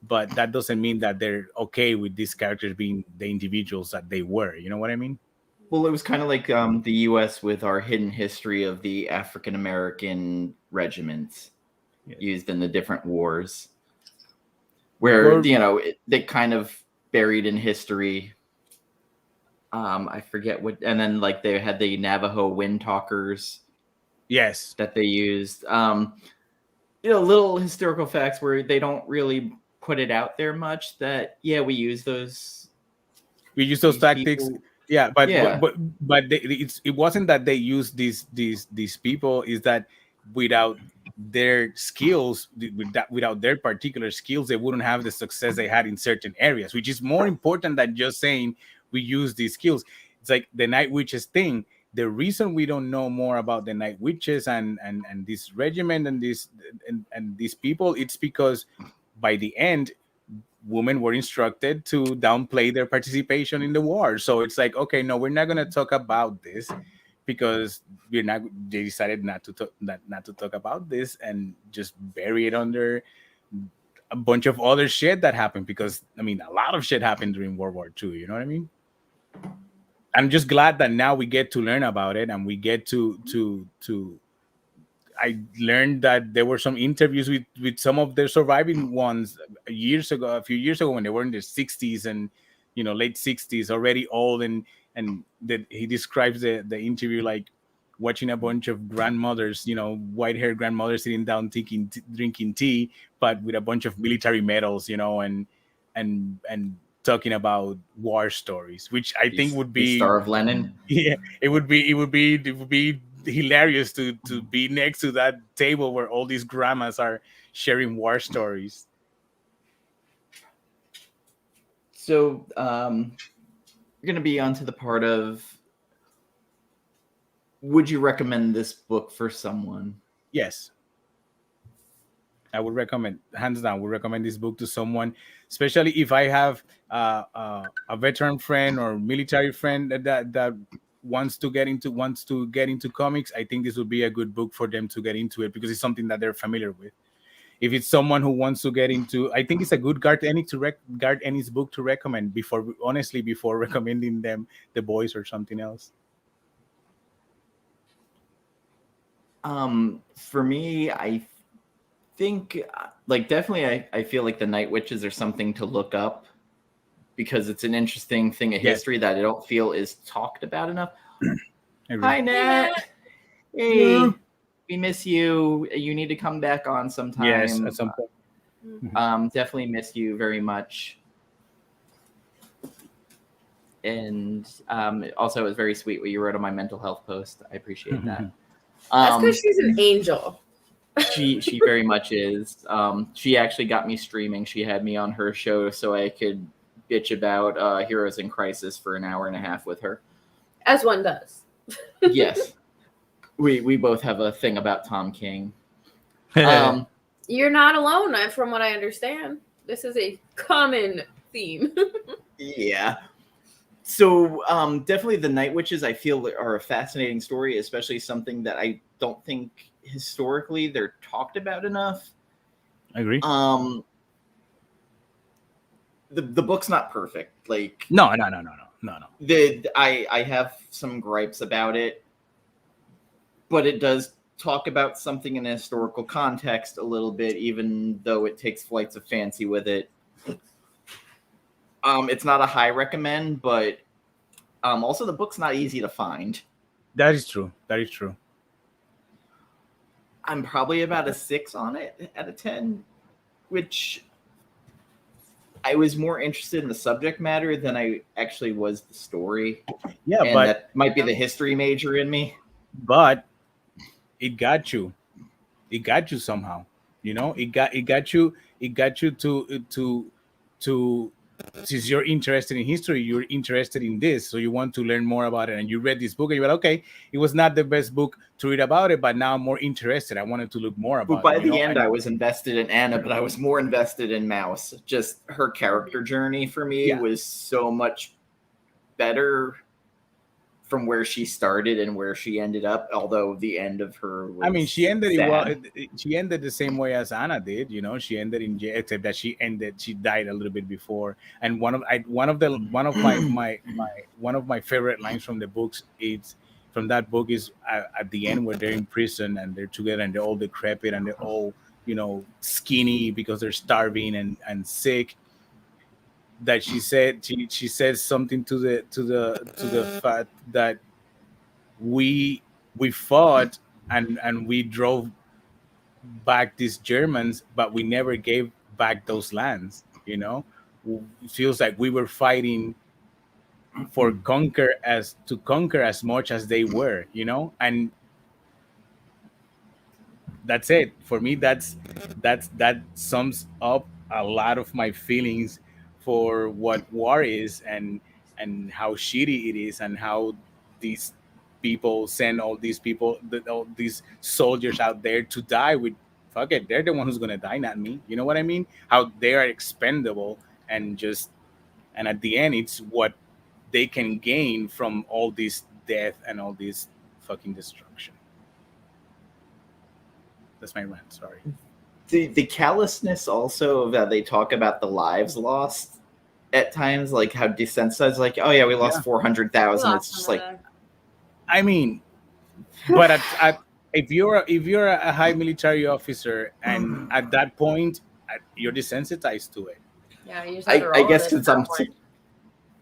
but that doesn't mean that they're okay with these characters being the individuals that they were, you know what I mean? Well, it was kind of like the U.S. with our hidden history of the African American regiments used in the different wars, where they kind of buried in history. I forget what, and then like they had the Navajo wind talkers. Yes, that they used. Little historical facts where they don't really put it out there much. That we use those. We use those tactics. People. Yeah, but it wasn't that they used these people. Is that without their skills, without their particular skills, they wouldn't have the success they had in certain areas, which is more important than just saying we use these skills. It's like the Night Witches thing. The reason we don't know more about the Night Witches and this regiment and these people, it's because by the end, women were instructed to downplay their participation in the war. So it's like, okay, no, we're not going to talk about this because they decided not to talk about this and just bury it under a bunch of other shit that happened, because I mean, a lot of shit happened during World War II, you know what I mean? I'm just glad that now we get to learn about it, and we get to I learned that there were some interviews with some of the surviving ones a few years ago, when they were in their 60s and late 60s, already old, and that he describes the interview like watching a bunch of grandmothers, white-haired grandmothers sitting down drinking tea, but with a bunch of military medals, and talking about war stories, which I think would be the Star of Lenin. Yeah, it would be hilarious to be next to that table where all these grandmas are sharing war stories. So we're going to be on to the part of, would you recommend this book for someone? Yes, I would recommend, hands down, would recommend this book to someone, especially if I have a veteran friend or military friend that wants to get into comics. I think this would be a good book for them to get into it, because it's something that they're familiar with. If it's someone who wants to get into, I think it's a good Garth Ennis book to recommend before recommending them The Boys or something else. For me, I think definitely I feel like the Night Witches are something to look up, because it's an interesting thing of history that I don't feel is talked about enough. Hi, Nat. Hey, yeah. We miss you. You need to come back on sometime. Yes, at some point. Definitely miss you very much. And also, it was very sweet what you wrote on my mental health post. I appreciate that. That's because she's an angel. She very much is. She actually got me streaming. She had me on her show so I could bitch about Heroes in Crisis for an hour and a half with her. As one does. Yes. We both have a thing about Tom King. You're not alone, from what I understand. This is a common theme. Yeah. So definitely the Night Witches, I feel, are a fascinating story, especially something that I don't think historically they're talked about enough. I agree. The book's not perfect. Like no. I have some gripes about it, but it does talk about something in a historical context a little bit, even though it takes flights of fancy with it. It's not a high recommend, but also the book's not easy to find. That is true. I'm probably about a 6 on it out of 10, which I was more interested in the subject matter than I actually was the story. Yeah, and but that might be the history major in me. But it got you. It got you somehow. You know, it got you to since you're interested in history, you're interested in this, so you want to learn more about it, and you read this book and you're like, okay, it was not the best book to read about it, but now I'm more interested. I wanted to look more about but by it. the end, I was invested in Anna, but I was more invested in Mouse. Just her character journey for me was so much better from where she started and where she ended up, although the end of her was she ended sad. well. She ended the same way as Anna did. You know, she ended in jail, except that she died a little bit before. And one of my favorite lines from the books from that book is at the end where they're in prison and they're together and they're all decrepit and they're all, you know, skinny because they're starving and sick. That she says something to the fact that we fought and we drove back these Germans, but we never gave back those lands. You know, it feels like we were fighting for conquer as much as they were. You know, and that's it for me. That sums up a lot of my feelings for what war is and how shitty it is and how these people send all these soldiers out there to die with fuck it, they're the one who's gonna die, not me. You know what I mean? How they are expendable and at the end it's what they can gain from all this death and all this fucking destruction. That's my rant. Sorry. The callousness also that they talk about the lives lost at times, like how desensitized, like, oh yeah, we lost 400,000. It's just like, I mean, but if you're a high military officer and at that point you're desensitized to it. Yeah, you I guess because I'm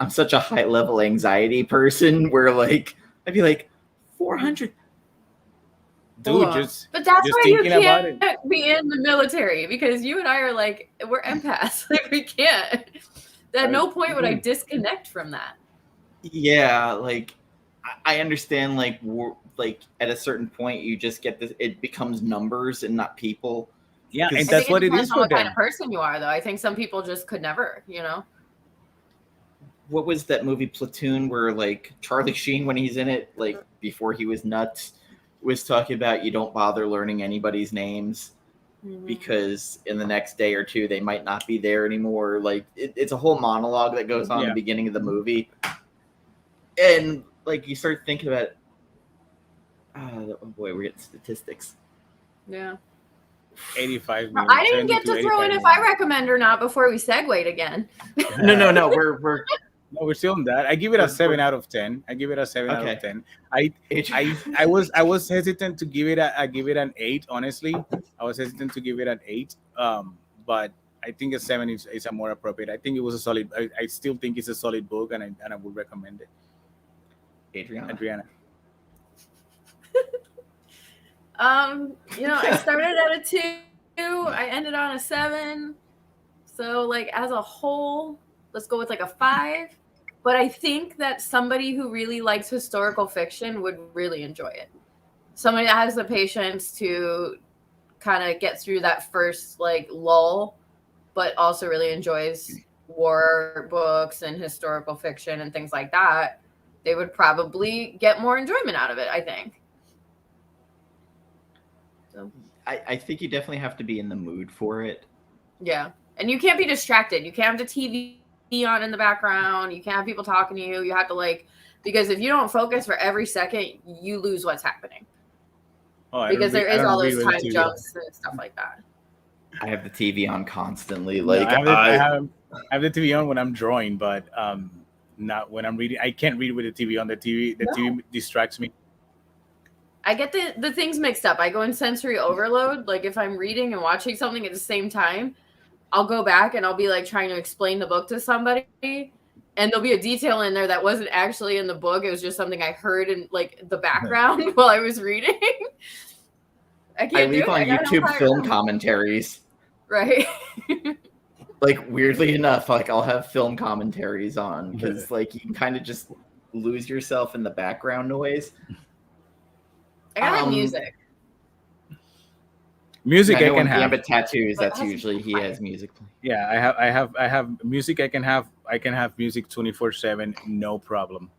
such a high level anxiety person, where like I'd be like 400. Dude, but that's why you can't be in the military, because you and I are like, we're empaths. Like we can't. At no point would I disconnect from that. Yeah, like I understand. Like at a certain point, you just get this. It becomes numbers and not people. Yeah, and that's what it is for what them. Kind of person you are, though. I think some people just could never. You know. What was that movie Platoon where like Charlie Sheen, when he's in it, like before he was nuts, was talking about you don't bother learning anybody's names because in the next day or two they might not be there anymore. Like it's a whole monologue that goes on at the beginning of the movie, and like you start thinking about, oh boy, we're getting statistics. Yeah. 85. I didn't get to throw in if I recommend or not before we segued again. No, we're. No, we're still on that. I give it a 7 out of 10. I give it a 7 out of 10. I was hesitant to give it an 8. Honestly, I was hesitant to give it an 8. But I think a 7 is a more appropriate. I think it was a solid. I still think it's a solid book, and I would recommend it. Adriana. I started at a 2. I ended on a 7. So like as a whole, let's go with like a 5. But I think that somebody who really likes historical fiction would really enjoy it. Somebody that has the patience to kind of get through that first like lull, but also really enjoys war books and historical fiction and things like that, they would probably get more enjoyment out of it, I think. So I think you definitely have to be in the mood for it. yeah. And you can't be distracted. You can't have the TV on in the background. You can't have people talking to you. You have to like, because if you don't focus for every second, you lose what's happening. Because there is all those time jumps and stuff like that. I have the TV on constantly. Like I have the TV on when I'm drawing, but not when I'm reading. I can't read with the TV on. The TV distracts me. I get the things mixed up. I go in sensory overload. Like if I'm reading and watching something at the same time, I'll go back and I'll be like trying to explain the book to somebody, and there'll be a detail in there that wasn't actually in the book. It was just something I heard in like the background while I was reading. I leave on YouTube film commentaries. Right. Like weirdly enough, like I'll have film commentaries on because like you can kind of just lose yourself in the background noise. I got music. Music I can have. Gambit tattoos. That's usually he has music playing. Yeah, I have music. I can have music 24/7, no problem.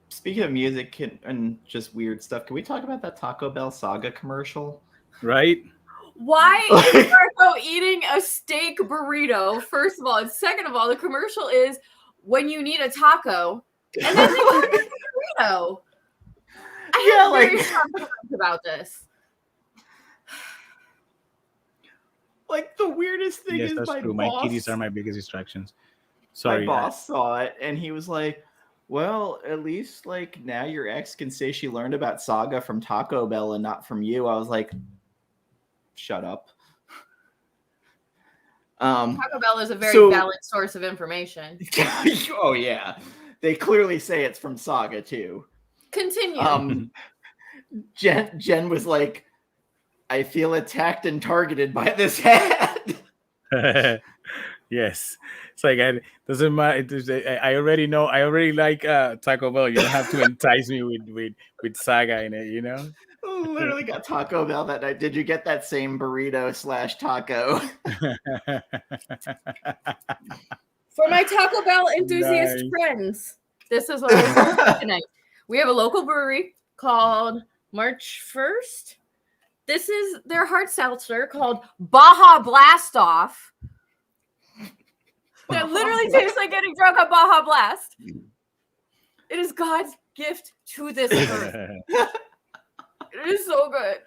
Speaking of music and just weird stuff, can we talk about that Taco Bell Saga commercial? Right? Why is Marco eating a steak burrito? First of all, and second of all, the commercial is when you need a taco, and then they put a burrito. I have very strong feelings about this. Like the weirdest thing is that's true. My kitties are my biggest distractions. Sorry, my boss saw it and he was like, "Well, at least like now your ex can say she learned about Saga from Taco Bell and not from you." I was like, "Shut up." Taco Bell is a very valid source of information. Oh yeah, they clearly say it's from Saga too. Continue. Jen was like, "I feel attacked and targeted by this hat." Yes, it's like it doesn't matter. I already know. I already like Taco Bell. You don't have to entice me with Saga in it. You know. Literally got Taco Bell that night. Did you get that same burrito / taco? For my Taco Bell enthusiast friends, this is what we're doing tonight. We have a local brewery called March 1st. This is their hard seltzer called Baja Blast Off. That literally tastes like getting drunk on Baja Blast. It is God's gift to this earth. It is so good.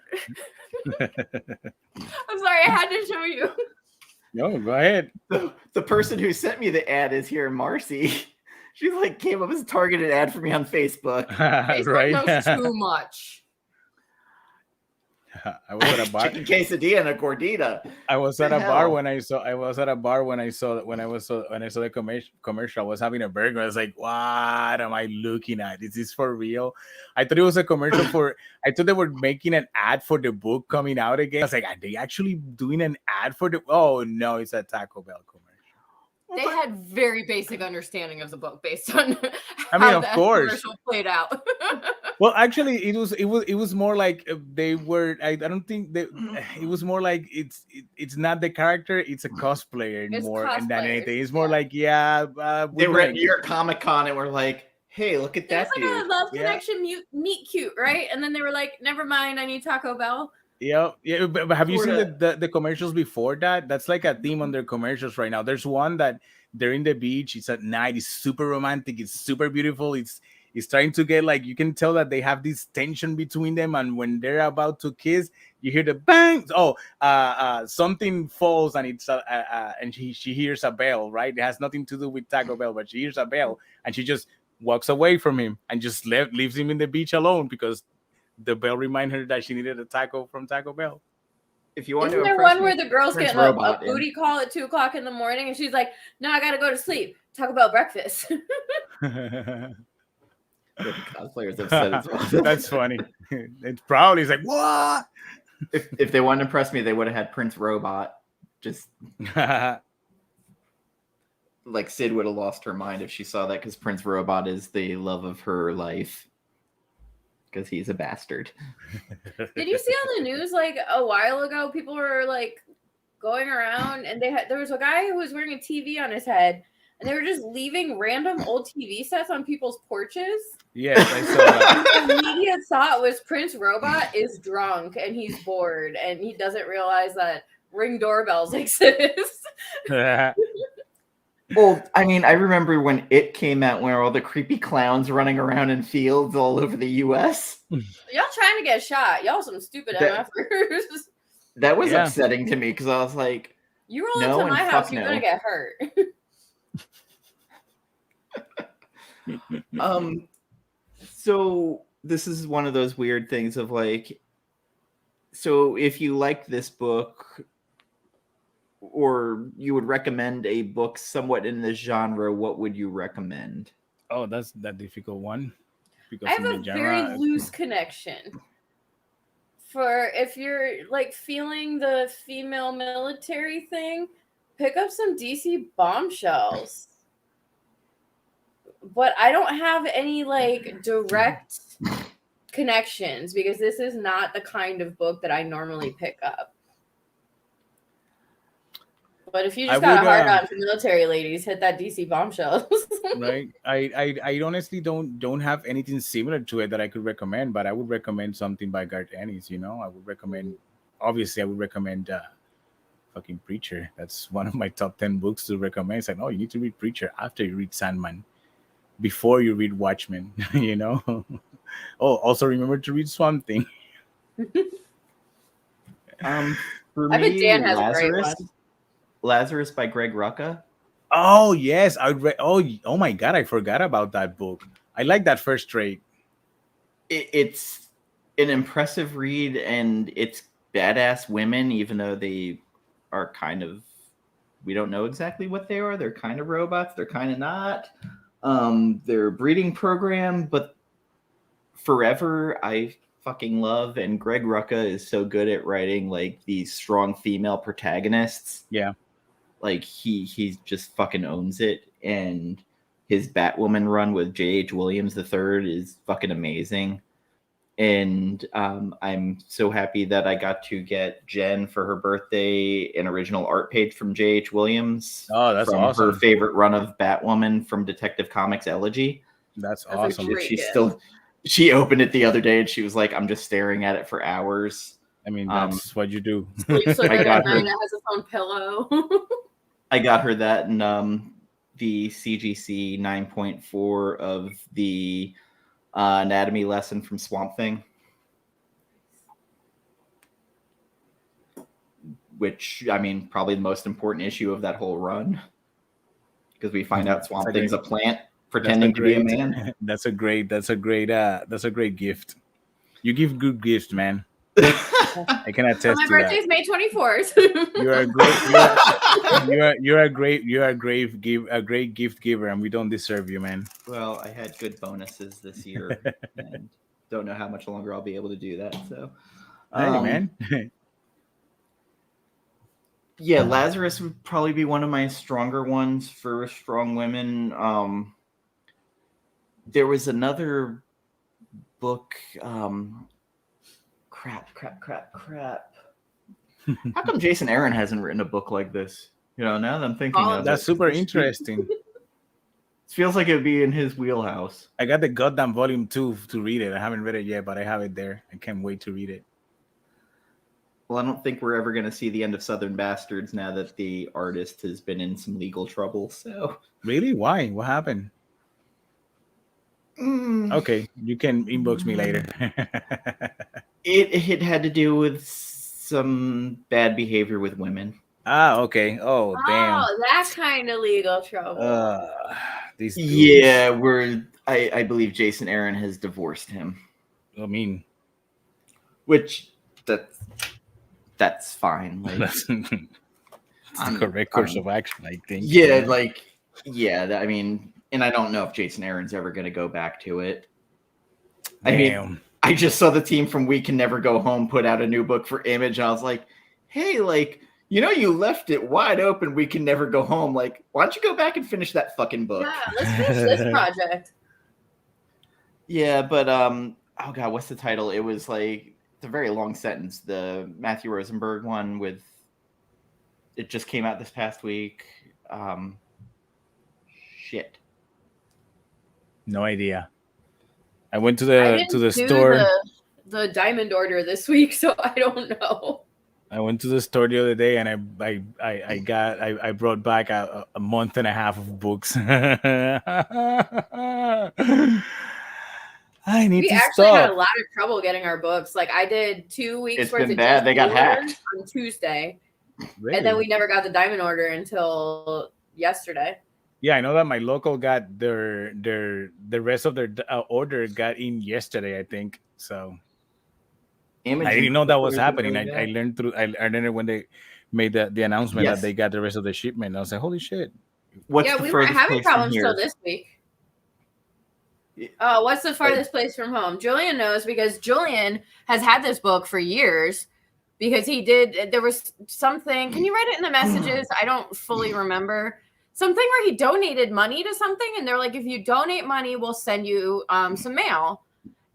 I'm sorry, I had to show you. No, go ahead. The person who sent me the ad is here, Marcy. She like came up as a targeted ad for me on Facebook. Facebook knows too much. I was at a bar. Chicken quesadilla and a gordita. I was at a bar when I saw the commercial. I was having a burger. I was like, "What am I looking at? Is this for real?" I thought it was a commercial for. I thought they were making an ad for the book coming out again. I was like, "Are they actually doing an ad for the?" Oh no, it's a Taco Bell commercial. They had very basic understanding of the book based on how the commercial played out. Well, actually, it was more like they were. I don't think that it was more like it's not the character; it's a cosplayer than anything. It's more like they were at New York Comic Con and were like, "Hey, look at that dude!" It's like a Love Connection meet cute, right? And then they were like, "Never mind, I need Taco Bell." Yeah. But have you seen the commercials before that? That's like a theme on their commercials right now. There's one that they're in the beach. It's at night. It's super romantic. It's super beautiful. It's trying to get like, you can tell that they have this tension between them. And when they're about to kiss, you hear the bang. Oh, something falls and it's and she hears a bell, right? It has nothing to do with Taco Bell, but she hears a bell and she just walks away from him and just leaves him in the beach alone because the bell reminded her that she needed a taco from Taco Bell. If you want Isn't there one where the girl's getting a booty call at 2:00 in the morning and she's like, "No, I gotta go to sleep. Taco Bell breakfast." Cosplayers have said as well. That's funny. It's probably like, what? If they wanted to impress me, they would have had Prince Robot. Just like Sid would have lost her mind if she saw that, because Prince Robot is the love of her life. Because he's a bastard. Did you see on the news like a while ago? People were like going around, and there was a guy who was wearing a TV on his head, and they were just leaving random old TV sets on people's porches. Yes, I saw that. The immediate thought was Prince Robot is drunk and he's bored, and he doesn't realize that Ring doorbells exist. Well, I mean, I remember when it came out, where all the creepy clowns running around in fields all over the U.S. Y'all trying to get shot. Y'all some stupid MFers. That was upsetting to me, because I was like, you roll into my house, you're going to get hurt. So this is one of those weird things of like, so if you like this book, or you would recommend a book somewhat in this genre, what would you recommend? Oh, that's that difficult one. Because I have a very loose connection for if you're like feeling the female military thing, pick up some DC bombshells. But I don't have any like direct connections, because this is not the kind of book that I normally pick up. But if you just got a hard on for military ladies, hit that DC bombshells. Right. I honestly don't have anything similar to it that I could recommend, but I would recommend something by Garth Ennis. You know, I would recommend fucking Preacher. That's one of my top 10 books to recommend. It's like, oh, you need to read Preacher after you read Sandman, before you read Watchmen. You know. Oh, also remember to read Swamp Thing. For I bet me, Dan has a great one. Lazarus by Greg Rucka. Oh yes, I read. Oh my god, I forgot about that book. I like that first trade. It's an impressive read, and it's badass women, even though they are kind of, we don't know exactly what they are. They're kind of robots. They're kind of not. Their breeding program, but Forever I fucking love, and Greg Rucka is so good at writing like these strong female protagonists. Yeah. Like he just fucking owns it, and his Batwoman run with J.H. Williams III is fucking amazing. And I'm so happy that I got to get Jen for her birthday an original art page from J.H. Williams. Oh, that's from awesome. Her favorite run of Batwoman from Detective Comics Elegy. That's awesome. She opened it the other day, and she was like, "I'm just staring at it for hours." I mean, that's what you do. Sleeps so good at night. It has its own pillow. I got her that, and the CGC 9.4 of the anatomy lesson from Swamp Thing, which, I mean, probably the most important issue of that whole run, because we find out Swamp Thing's a plant pretending to be a man. That's a great gift. You give good gifts, man. I can attest to that. My birthday's May 24th. You're a great gift giver, and we don't deserve you, man. Well, I had good bonuses this year, and don't know how much longer I'll be able to do that. So, hey, man. Yeah, Lazarus would probably be one of my stronger ones for strong women. There was another book. Crap. How come Jason Aaron hasn't written a book like this? You know, now that I'm thinking of that's super interesting. It feels like it would be in his wheelhouse. I got the goddamn volume 2 to read it. I haven't read it yet, but I have it there. I can't wait to read it. Well, I don't think we're ever going to see the end of Southern Bastards now that the artist has been in some legal trouble. So, really? Why? What happened? Okay, you can inbox me later. It had to do with some bad behavior with women. Ah, okay. Oh, damn. Oh, that kind of legal trouble. I believe Jason Aaron has divorced him. I mean, which that's fine. Like, that's the correct course of action, I think. Yeah, I mean, and I don't know if Jason Aaron's ever going to go back to it. I mean, I just saw the team from We Can Never Go Home put out a new book for Image, and I was like, hey, like, You left it wide open. We can never go home. Like, why don't you go back and finish that fucking book? Yeah, let's finish this project. Yeah, but oh god, what's the title? It was like it's a very long sentence. The Matthew Rosenberg one with it just came out this past week. Shit. No idea. I went to the do store. The diamond order this week, so I don't know. I went to the store the other day and I brought back a month and a half of books. We actually had a lot of trouble getting our books. Like I did 2 weeks It's worth been of bad. They got DC hacked orders on Tuesday. Really? And then we never got the diamond order until yesterday. Yeah, I know that my local got the rest of their order got in yesterday, I think. So I didn't know that was happening. I learned it when they made the announcement that they got the rest of the shipment. I was like, holy shit. We were having problems still this week. What's the farthest place from home? Julian knows because Julian has had this book for years because there was something. Can you write it in the messages? I don't fully remember. Something where he donated money to something and they're like, if you donate money, we'll send you some mail.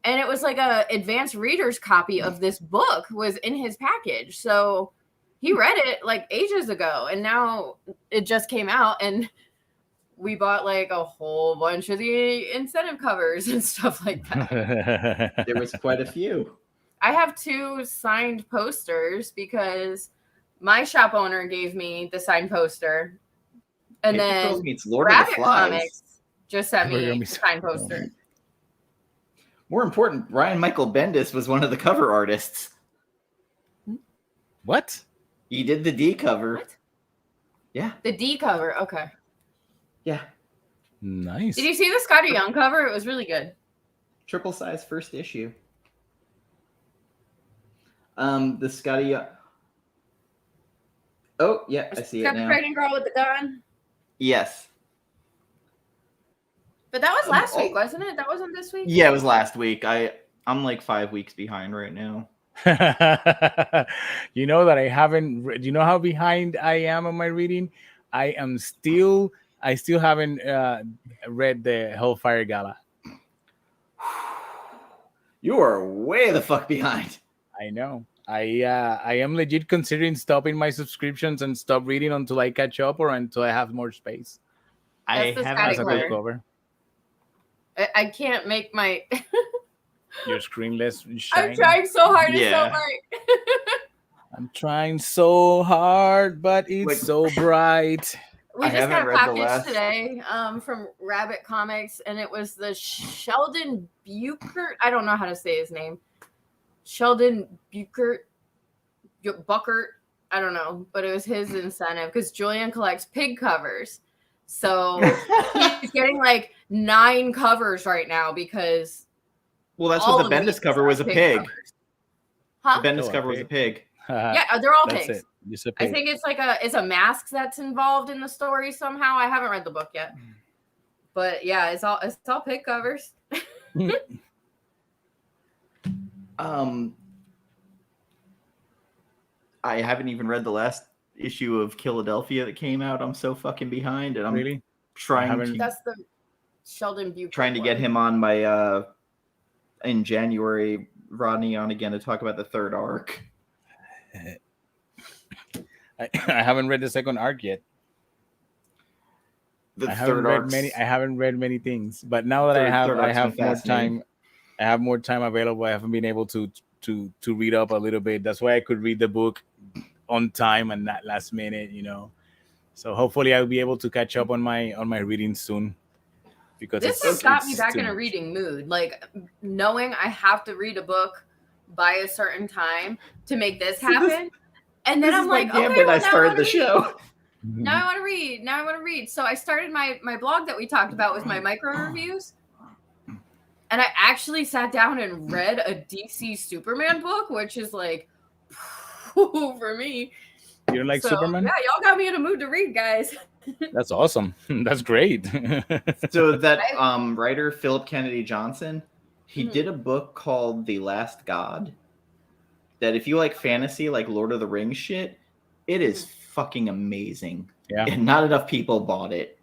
And it was like a advanced reader's copy of this book was in his package. So he read it like ages ago and now it just came out and we bought like a whole bunch of the incentive covers and stuff like that. There was quite a few. I have 2 signed posters because my shop owner gave me the signed poster. And then Rabbit Comics just sent me a signed poster. More important, Ryan Michael Bendis was one of the cover artists. What? He did the D cover. What? Yeah. The D cover, okay. Yeah. Nice. Did you see the Scotty Young cover? It was really good. Triple size first issue. The Scotty Young. Oh, yeah, I see it now. The pregnant girl with the gun? Yes. But that was last week, wasn't it? That wasn't this week? Yeah, it was last week. I'm like 5 weeks behind right now. You know that I haven't. You know how behind I am on my reading? I still haven't read the Hellfire Gala. You are way the fuck behind. I know. I am legit considering stopping my subscriptions and stop reading until I catch up or until I have more space. I have a cover. I can't make my your screen less shiny. I'm trying so hard. It's so bright. I'm trying so hard, but it's so bright. We just got a package today from Rabbit Comics, and it was the Sheldon Buchert. I don't know how to say his name. Sheldon Buchert. I don't know, but it was his incentive because Julian collects pig covers. So he's getting like 9 covers right now because. Well, that's what the Bendis cover was, a pig. Huh? The Bendis cover was a pig. Yeah, they're all pigs. I think it's like it's a mask that's involved in the story somehow. I haven't read the book yet, but yeah, it's all pig covers. I haven't even read the last issue of Philadelphia that came out. I'm so fucking behind, and I'm really trying to. That's the Sheldon Buchert. Trying to get him on my in January. Rodney on again to talk about the 3rd arc. I haven't read the 2nd arc yet. I haven't read many things, but now that I have more time. I have more time available. I haven't been able to read up a little bit. That's why I could read the book on time and not last minute, So hopefully I'll be able to catch up on my reading soon. Because this has got me back in a reading mood. Like knowing I have to read a book by a certain time to make this happen. And then I'm like, okay, I started the show. Now I want to read. So I started my blog that we talked about with my micro reviews. And I actually sat down and read a DC Superman book, which is like for me. You don't like Superman? Yeah, y'all got me in a mood to read, guys. That's awesome. That's great. So that writer, Philip Kennedy Johnson, he did a book called The Last God. That if you like fantasy, like Lord of the Rings shit, It is fucking amazing. Yeah. And not enough people bought it.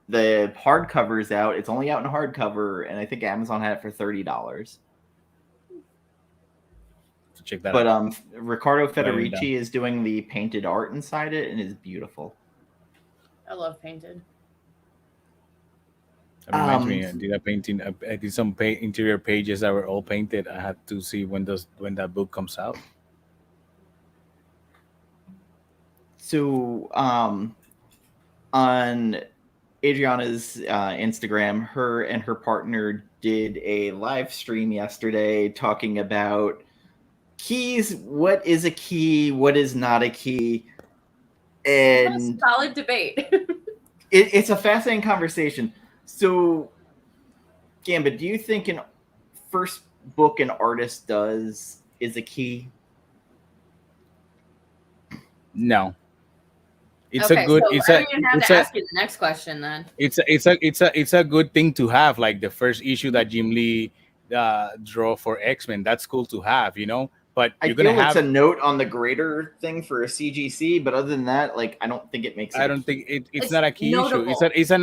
The hardcover's out. It's only out in hardcover, and I think Amazon had it for $30. So check that But out. Riccardo Write it down. Federici is doing the painted art inside it, and it's beautiful. I love painted. That reminds me, I did a painting. I did some interior pages that were all painted. I had to see when that book comes out. So, on Adriana's Instagram, her and her partner did a live stream yesterday talking about keys. What is a key? What is not a key? And What a solid debate. it's a fascinating conversation. So, Gambit, do you think an first book an artist does is a key? No. It's okay, a good. So it's I a. don't even have It's to a. ask you the next question then. It's a good thing to have, like the first issue that Jim Lee draw for X-Men. That's cool to have, you know. But I you're gonna feel have. it's a note on the greater thing for a CGC, but other than that, like I don't think it makes. I don't think it's not a key notable. issue. It's a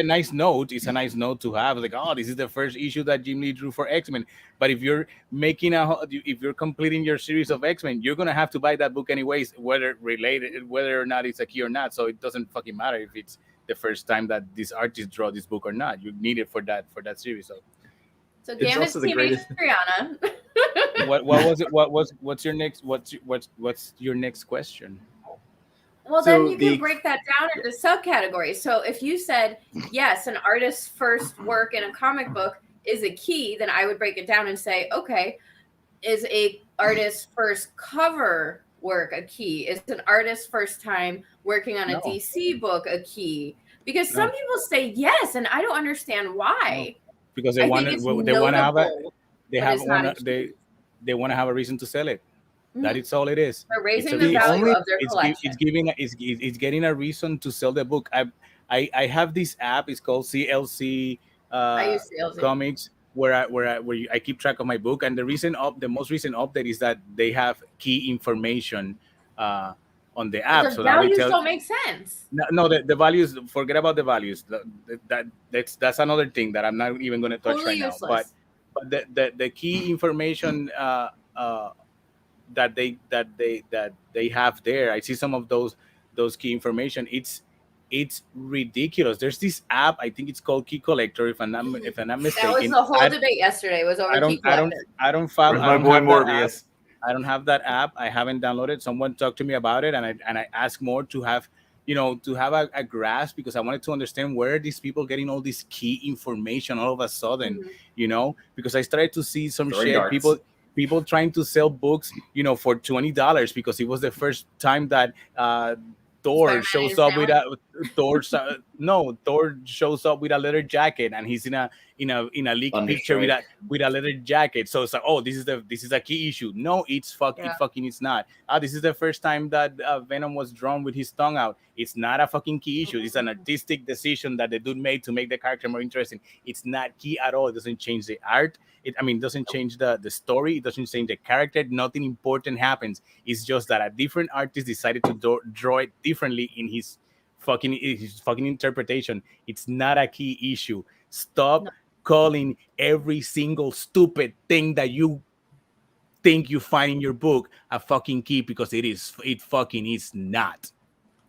nice note. It's a nice note to have. Like, oh, this is the first issue that Jim Lee drew for X-Men. But if you're if you're completing your series of X-Men, you're gonna have to buy that book anyways, whether or not it's a key or not. So it doesn't fucking matter if it's the first time that this artist draw this book or not. You need it for that series. So It's Gambit's also the team greatest- Adriana. What was it? What's your next question? Well, So then you can break that down into subcategories. So if you said, yes, an artist's first work in a comic book is a key, then I would break it down and say, okay, is a artist's first cover work a key? Is an artist's first time working on a No. DC book a key? Because No. some people say yes, and I don't understand why. Because I they want think it's to have notable, but it's not a key. they want to have a reason to sell it. Mhm. That is all it is. They're raising It's the a- value only- of their collection. It's getting a reason to sell the book. I have this app. It's called CLC I use CLC. Comics, where I keep track of my book. And the most recent update is that they have key information on the app. The So that values they tell, don't make sense. no, the values. Forget about the values. That's another thing that I'm not even going to touch Totally right useless. now. But the key information that they have there, I see some of those key information. It's ridiculous. There's this app. I think it's called Key Collector. If I'm not mistaken. That was the whole debate yesterday. Was over Key Collector. I don't follow. Where's my boy Morbius? I don't have that app. I haven't downloaded. Someone talked to me about it, and I asked more to have, a grasp, because I wanted to understand where are these people getting all this key information all of a sudden, because I started to see some Throwing shit. darts. People trying to sell books, for $20 because it was the first time that Thor Spider-Man shows is up now with Thor shows up with a leather jacket, and he's in a leaked picture with a leather jacket. So it's like, oh, this is a key issue. No, it's it's not. This is the first time that Venom was drawn with his tongue out. It's not a fucking key issue. It's an artistic decision that the dude made to make the character more interesting. It's not key at all. It doesn't change the art. It doesn't change the story. It doesn't change the character. Nothing important happens. It's just that a different artist decided to draw it differently in his fucking interpretation. It's not a key issue. Stop calling every single stupid thing that you think you find in your book a fucking key, because it fucking is not.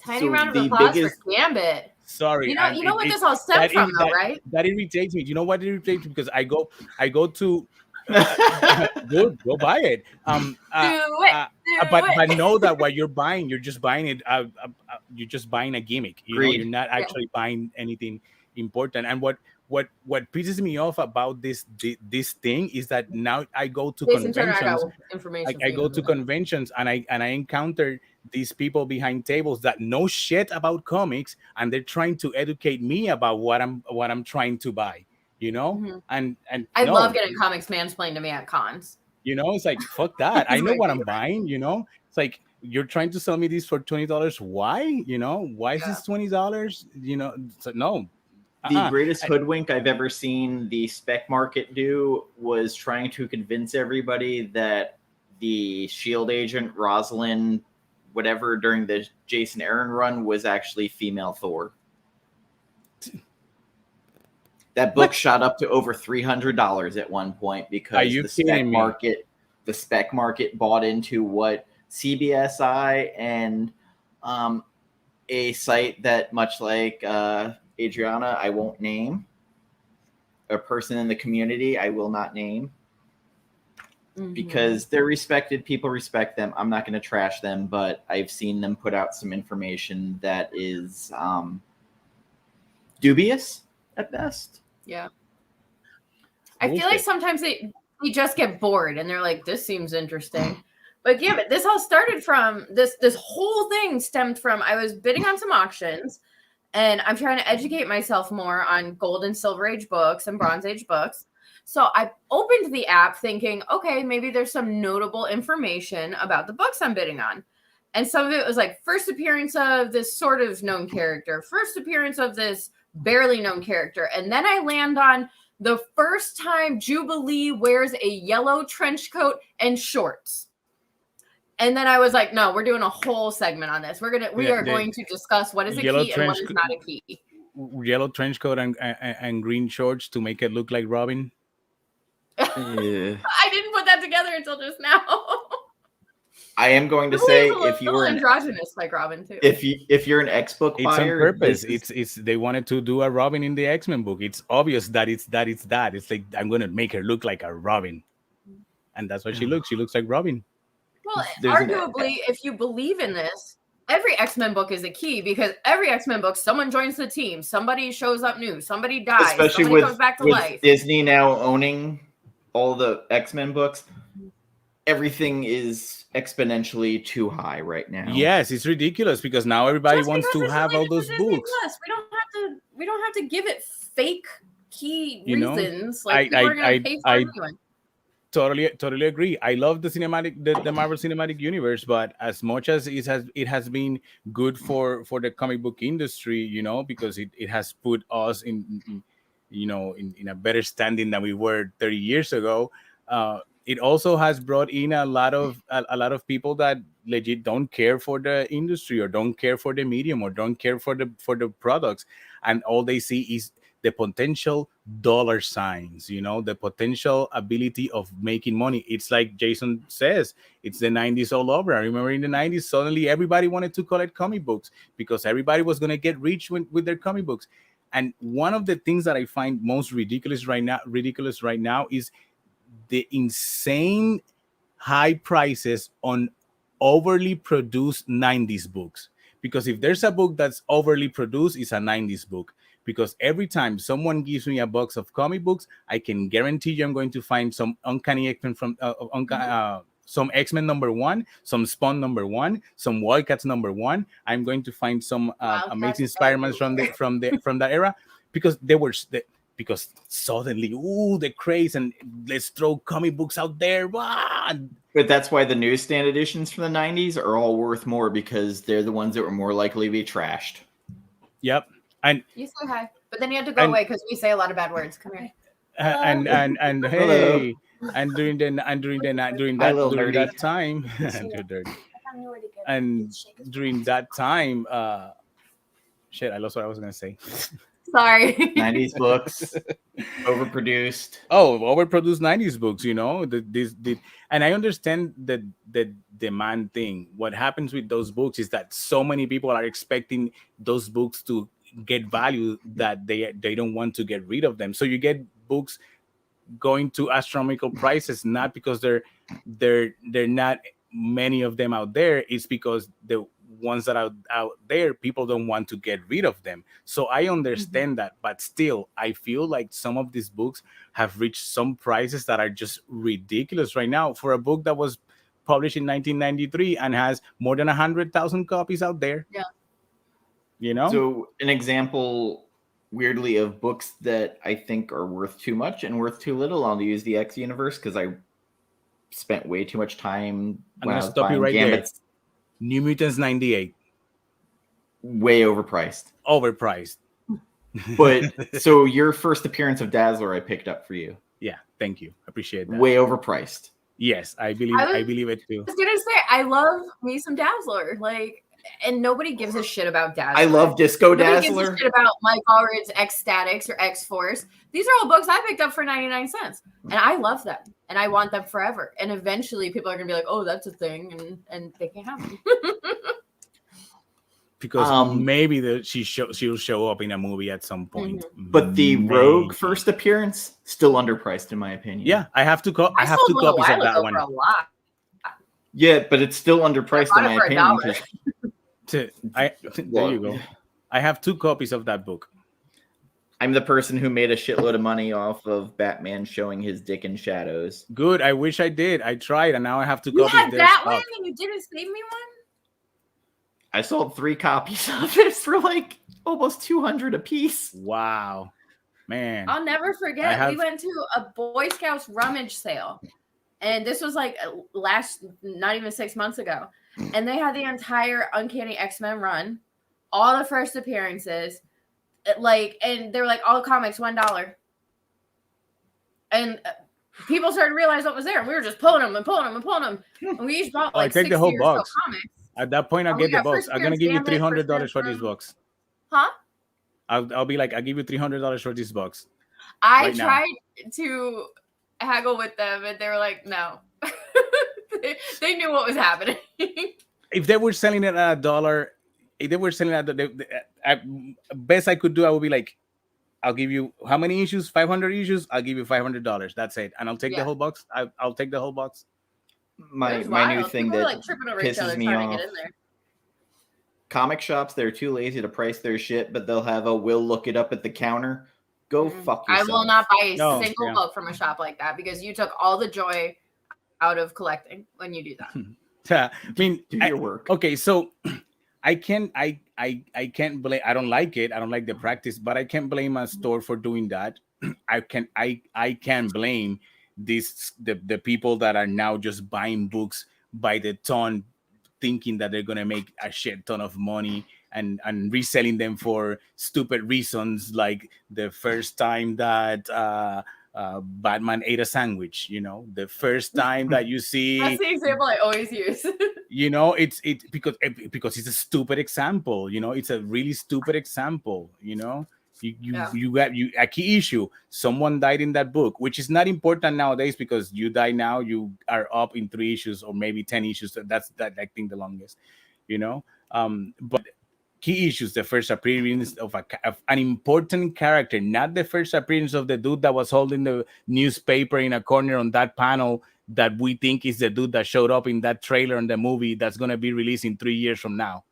Tiny So round of the applause biggest- for Gambit. Sorry, You know what this all stems from, though, right? That irritates me. You know what irritates me? Because I go to go buy it. Do it. But know that what you're buying, you're just buying it. You're just buying a gimmick. You're not actually buying anything important. And what pisses me off about this thing is that now I go to Jason Turner, I conventions. got information I for go you. to conventions, and I encounter these people behind tables that know shit about comics, and they're trying to educate me about what I'm trying to buy. And I love getting comics mansplained to me at cons. it's like, fuck that. I know what I'm buying. It's like, you're trying to sell me this for $20. Why? Why is this $20? So no. The greatest hoodwink I've ever seen the spec market do was trying to convince everybody that the SHIELD agent Rosalind whatever during the Jason Aaron run was actually female Thor. That book shot up to over $300 at one point because the spec market bought into what CBSI and a site that, much like Adriana, I won't name, a person in the community I will not name, because they're respected. People respect them. I'm not going to trash them, but I've seen them put out some information that is dubious at best. Yeah. I feel like sometimes they just get bored and they're like, this seems interesting. But yeah, but this all started from this whole thing stemmed from I was bidding on some auctions and I'm trying to educate myself more on gold and silver age books and bronze age books. So I opened the app thinking, okay, maybe there's some notable information about the books I'm bidding on. And some of it was like first appearance of this sort of known character, first appearance of this barely known character. And then I land on the first time Jubilee wears a yellow trench coat and shorts. And then I was like, no, we're doing a whole segment on this. We are going to discuss what is a key and what is not a key. Yellow trench coat and green shorts to make it look like Robin. Yeah. I didn't put that together until just now. I am going to say, if you were androgynous like Robin too, if you're an X-book buyer, it's on purpose. It's they wanted to do a Robin in the X-Men book. It's obvious that it's that. It's like, I'm going to make her look like a Robin, and that's what she looks. She looks like Robin. Well, arguably, if you believe in this, every X-Men book is a key, because every X-Men book, someone joins the team, somebody shows up new, somebody dies, especially somebody comes back to life. Disney now owning all the X-Men books, everything is exponentially too high right now. Yes, it's ridiculous because now everybody wants to have all those books. We don't have to give it fake key reasons. Like, people are going to pay for anyway. Totally agree. I love the Marvel Cinematic Universe, but as much as it has been good for the comic book industry, because it has put us in a better standing than we were 30 years ago. It also has brought in a lot of people that legit don't care for the industry or don't care for the medium or don't care for the products, and all they see is the potential dollar signs, the potential ability of making money. It's like Jason says, it's the 90s all over. I remember in the 90s, suddenly everybody wanted to collect comic books because everybody was going to get rich with their comic books. And one of the things that I find most ridiculous right now is the insane high prices on overly produced 90s books. Because if there's a book that's overly produced, it's a 90s book. Because every time someone gives me a box of comic books, I can guarantee you I'm going to find some Uncanny X-Men some X-Men #1, some Spawn #1, some Wildcats #1. I'm going to find some Amazing Spider-Man from that era, because because suddenly, the craze, and let's throw comic books out there. But that's why the newsstand editions from the 90s are all worth more, because they're the ones that were more likely to be trashed. Yep. And you say hi, but then you have to go away because we say a lot of bad words. Come here. And hey, and during that time, and during that time, shit, I lost what I was gonna say. Sorry. 90s books, overproduced. Oh, overproduced 90s books, and I understand the demand thing. What happens with those books is that so many people are expecting those books to get value that they don't want to get rid of them. So you get books going to astronomical prices, not because they're not many of them out there. It's because the ones that are out there, people don't want to get rid of them. So I understand that, but still, I feel like some of these books have reached some prices that are just ridiculous right now for a book that was published in 1993 and has more than 100,000 copies out there. Yeah. So an example, weirdly, of books that I think are worth too much and worth too little, I'll use the X universe because I spent way too much time. I'm going to stop you right there. New Mutants 98. Way overpriced. But so your first appearance of Dazzler I picked up for you. Yeah, thank you. Appreciate that. Way overpriced. Yes, I believe it too. I was gonna say I love me some Dazzler, like, and nobody gives a shit about Dazzler. I love Disco Nobody Dazzler. gives a shit about Mike Allred's X-Statics or X-Force. These are all books I picked up for 99 cents, and I love them, and I want them forever. And eventually, people are gonna be like, "Oh, that's a thing," and they can't have them. Because maybe she'll show up in a movie at some point. But the Rogue first appearance still underpriced in my opinion. Yeah, I have two copies of that one. For a lot. Yeah, but it's still underpriced in my opinion. There you go. I have 2 copies of that book. I'm the person who made a shitload of money off of Batman showing his dick in shadows. Good. I wish I did. I tried, and now I have 2 copies. You had that one, and you didn't save me one? I sold 3 copies of it for like almost $200 a piece. Wow, man! I'll never forget. We went to a Boy Scouts rummage sale, and this was like not even 6 months ago. And they had the entire Uncanny X-Men run, all the first appearances, and they were like, all the comics $1. And people started to realize what was there. We were just pulling them. And we each bought like 60 the whole or box. So comics. At that point, I'll get the box. I'm gonna give you $300 for this box. Huh? I'll be like, I'll give you $300 for this box. I tried to haggle with them, and they were like, no. They knew what was happening. If they were selling it at $1, if they were selling it at best I could do, I would be like, I'll give you how many issues? 500 issues. I'll give you $500. That's it, and I'll take the whole box. I'll take the whole box. My new thing that pisses me off. Comic shops, they're too lazy to price their shit, but they'll have we'll look it up at the counter. Go fuck yourself. I will not buy a single book from a shop like that because you took all the joy out of collecting when you do that. I mean, do your work. Okay, so I can't blame. I don't like it. I don't like the practice, but I can't blame a store for doing that. I can blame the people that are now just buying books by the ton, thinking that they're gonna make a shit ton of money and reselling them for stupid reasons, like the first time that Batman ate a sandwich, the first time that you see. That's the example I always use. It's because it's a stupid example. It's a really stupid example. You got a key issue. Someone died in that book, which is not important nowadays because you die now, you are up in 3 issues or maybe 10 issues. That's I think the longest. But key issues, the first appearance of an important character, not the first appearance of the dude that was holding the newspaper in a corner on that panel that we think is the dude that showed up in that trailer in the movie that's going to be released in 3 years from now.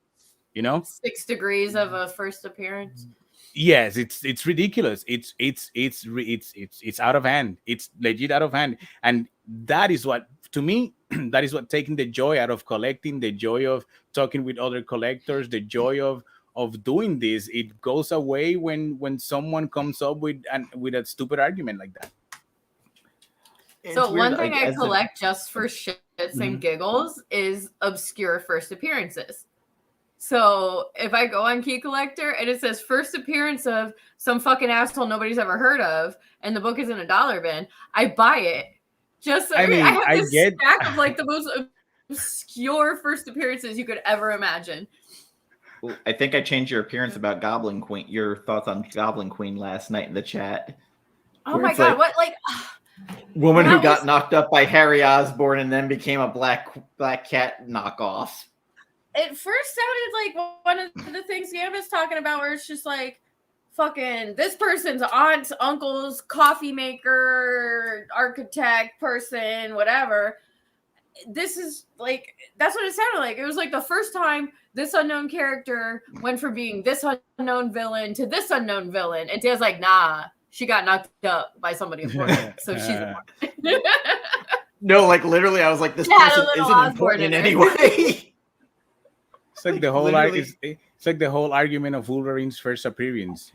6 degrees of a first appearance. Yes, it's ridiculous. It's out of hand. It's legit out of hand. And that is what, to me, that is what taking the joy out of collecting, the joy of talking with other collectors, the joy of doing this. It goes away when someone comes up with a stupid argument like that. So one thing I collect just for shits and giggles is obscure first appearances. So if I go on Key Collector and it says first appearance of some fucking asshole nobody's ever heard of, and the book is in a $1 bin, I buy it. Just I have this stack of like the most obscure first appearances you could ever imagine. Well, I think I changed your appearance about Goblin Queen. Your thoughts on Goblin Queen last night in the chat. Oh my god! What woman who got knocked up by Harry Osborn and then became a black cat knockoff. It first sounded like one of the things Gambit's talking about, where it's just like, fucking this person's aunt, uncle's coffee maker, architect person, whatever. This is like, that's what it sounded like. It was like the first time this unknown character went from being this unknown villain to this unknown villain. And Dan's like, nah, she got knocked up by somebody important. So she's No, like literally, I was like, this person isn't important in any way. It's like the whole it's like the whole argument of Wolverine's first appearance,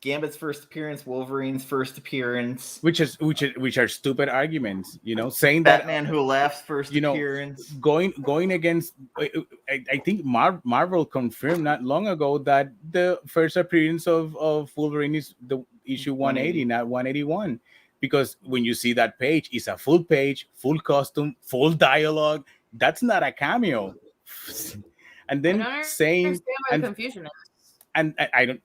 Gambit's first appearance, Wolverine's first appearance, which are stupid arguments, saying Batman that Who Laughs first appearance, going against. I think Marvel confirmed not long ago that the first appearance of Wolverine is the issue 180, not 181. because when you see that page, it's a full page, full costume, full dialogue. That's not a cameo. And I then don't saying understand where the confusion is. and I don't,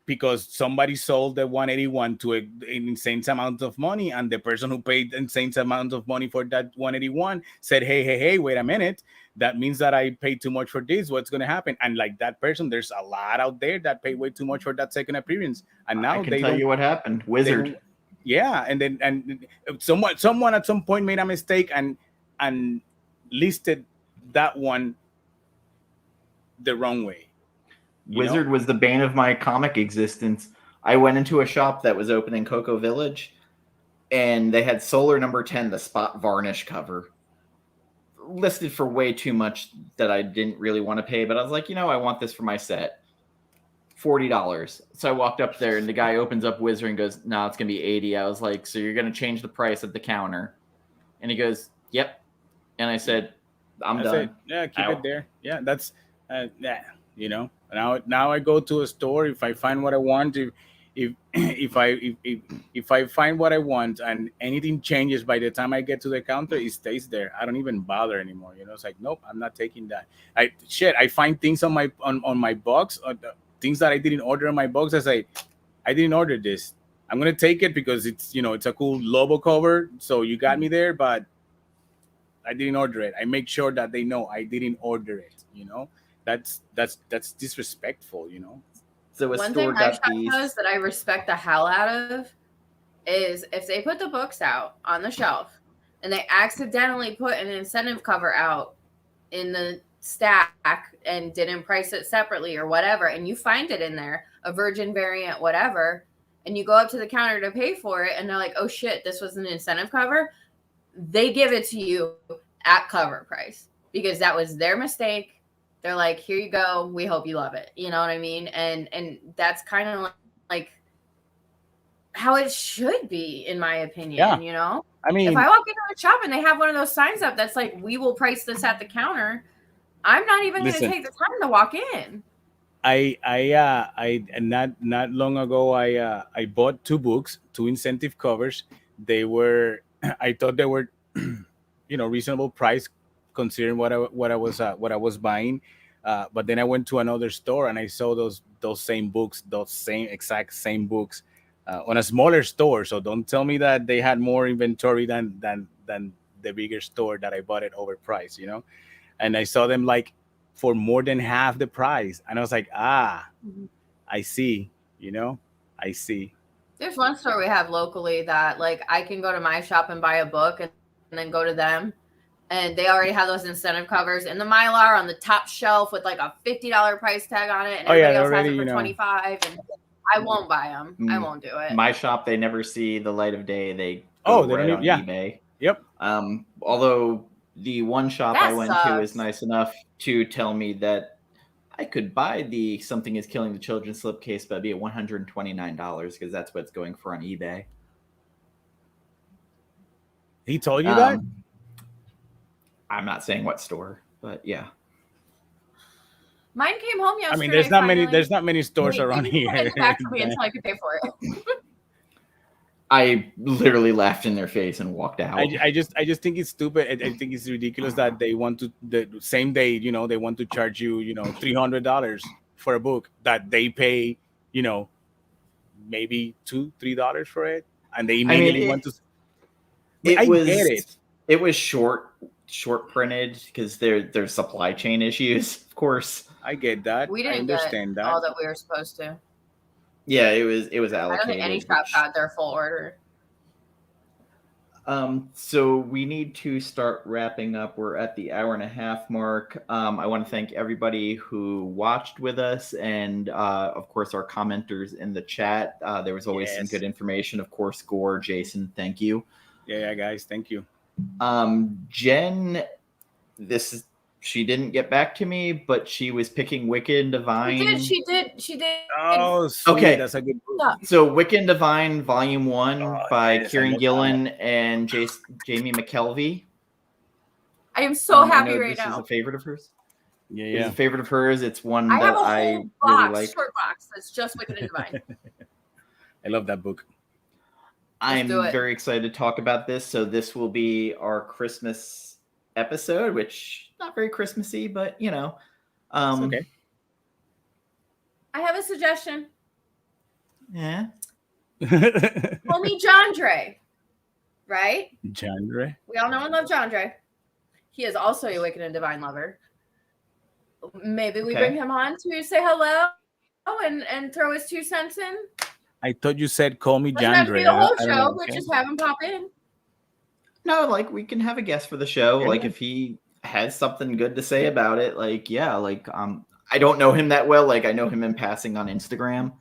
because somebody sold the 181 to an insane amount of money, and the person who paid insane amount of money for that 181 said, hey, wait a minute, that means that I paid too much for this. What's going to happen? And like that person, there's a lot out there that paid way too much for that second appearance, and now I can tell you what happened. Wizard. Yeah, and someone at some point made a mistake and listed that one the wrong way. Wizard was the bane of my comic existence. I went into a shop that was open in Cocoa Village, and they had Solar number 10, the spot varnish cover, listed for way too much that I didn't really want to pay. But I was like, I want this for my set. $40. So I walked up there, and the guy opens up Wizard and goes, no, it's going to be $80. I was like, so you're going to change the price at the counter? And he goes, yep. And I said, I'm done. Yeah, keep it there. Yeah, that's, Now I go to a store. If I find what I want, if I find what I want and anything changes by the time I get to the counter, it stays there. I don't even bother anymore. It's like, nope, I'm not taking that. I find things on my box, things that I didn't order on my box. I say, I didn't order this. I'm gonna take it because it's it's a cool Lobo cover. So you got me there, but I didn't order it. I make sure that they know I didn't order it. That's disrespectful. So one thing my shop does that I respect the hell out of is if they put the books out on the shelf and they accidentally put an incentive cover out in the stack and didn't price it separately or whatever, and you find it in there, a virgin variant, whatever, and you go up to the counter to pay for it and they're like, oh shit, this was an incentive cover, they give it to you at cover price because that was their mistake. They're like, here you go. We hope you love it. You know what I mean? And that's kind of like how it should be, in my opinion. Yeah. I mean, if I walk into a shop and they have one of those signs up that's like, we will price this at the counter, I'm not even going to take the time to walk in. I not long ago I bought 2 books, 2 incentive covers. They were I thought they were reasonable price considering what I was buying, but then I went to another store and I saw those same books, those exact same books on a smaller store. So don't tell me that they had more inventory than the bigger store that I bought it overpriced, and I saw them like for more than half the price, and I was like, I see, I see. There's one store we have locally that like I can go to my shop and buy a book and then go to them, and they already have those incentive covers in the Mylar on the top shelf with like a $50 price tag on it, and everybody else has it for $25. And I won't buy them. I won't do it. My shop, they never see the light of day. They go right on eBay. Yep. Although the one shop I went to is nice enough to tell me that I could buy the Something Is Killing the Children slipcase, but it'd be at $129 because that's what it's going for on eBay. He told you that? I'm not saying what store, but yeah. Mine came home yesterday. I mean, there's not many stores around here. Back to me until I could pay for it. I literally laughed in their face and walked out. I just think it's stupid. I think it's ridiculous that they want to the same day, they want to charge you, $300 for a book that they pay, maybe $2-3 for it, and they immediately want to. It was short printed because there's supply chain issues, of course. I get that. We didn't understand all that we were supposed to. Yeah, it was allocated. I don't think any shop got their full order. So we need to start wrapping up. We're at the 1.5 hour mark. I want to thank everybody who watched with us, and of course our commenters in the chat. There was always some good information. Of course, Gore, Jason, thank you. Yeah, guys, thank you. Jen, she didn't get back to me, but she was picking Wiccan Divine. She did. Oh, sweet. Okay. That's a good book. So Wiccan Divine, Volume 1 by Kieran, Gillen, and Jamie Mckelvey. I am so happy right now. This is a favorite of hers. Yeah. It's a favorite of hers. It's one I that have a I whole really like. Short box that's just Wiccan and Divine. I love that book. I'm do it. very excited to talk about this. So this will be our Christmas episode, which not very Christmassy, but It's okay. I have a suggestion. Yeah. Homie John Dre, right? Genre. We all know and love John Dre. He is also a Wiccan and Divine lover. Maybe we bring him on to say hello and throw his 2 cents in. I thought you said call me Doesn't have to be the Genre. whole show, but just have him pop in. No, like we can have a guest for the show. Yeah. Like if he has something good to say about it, like yeah, like I don't know him that well. Like I know him in passing on Instagram.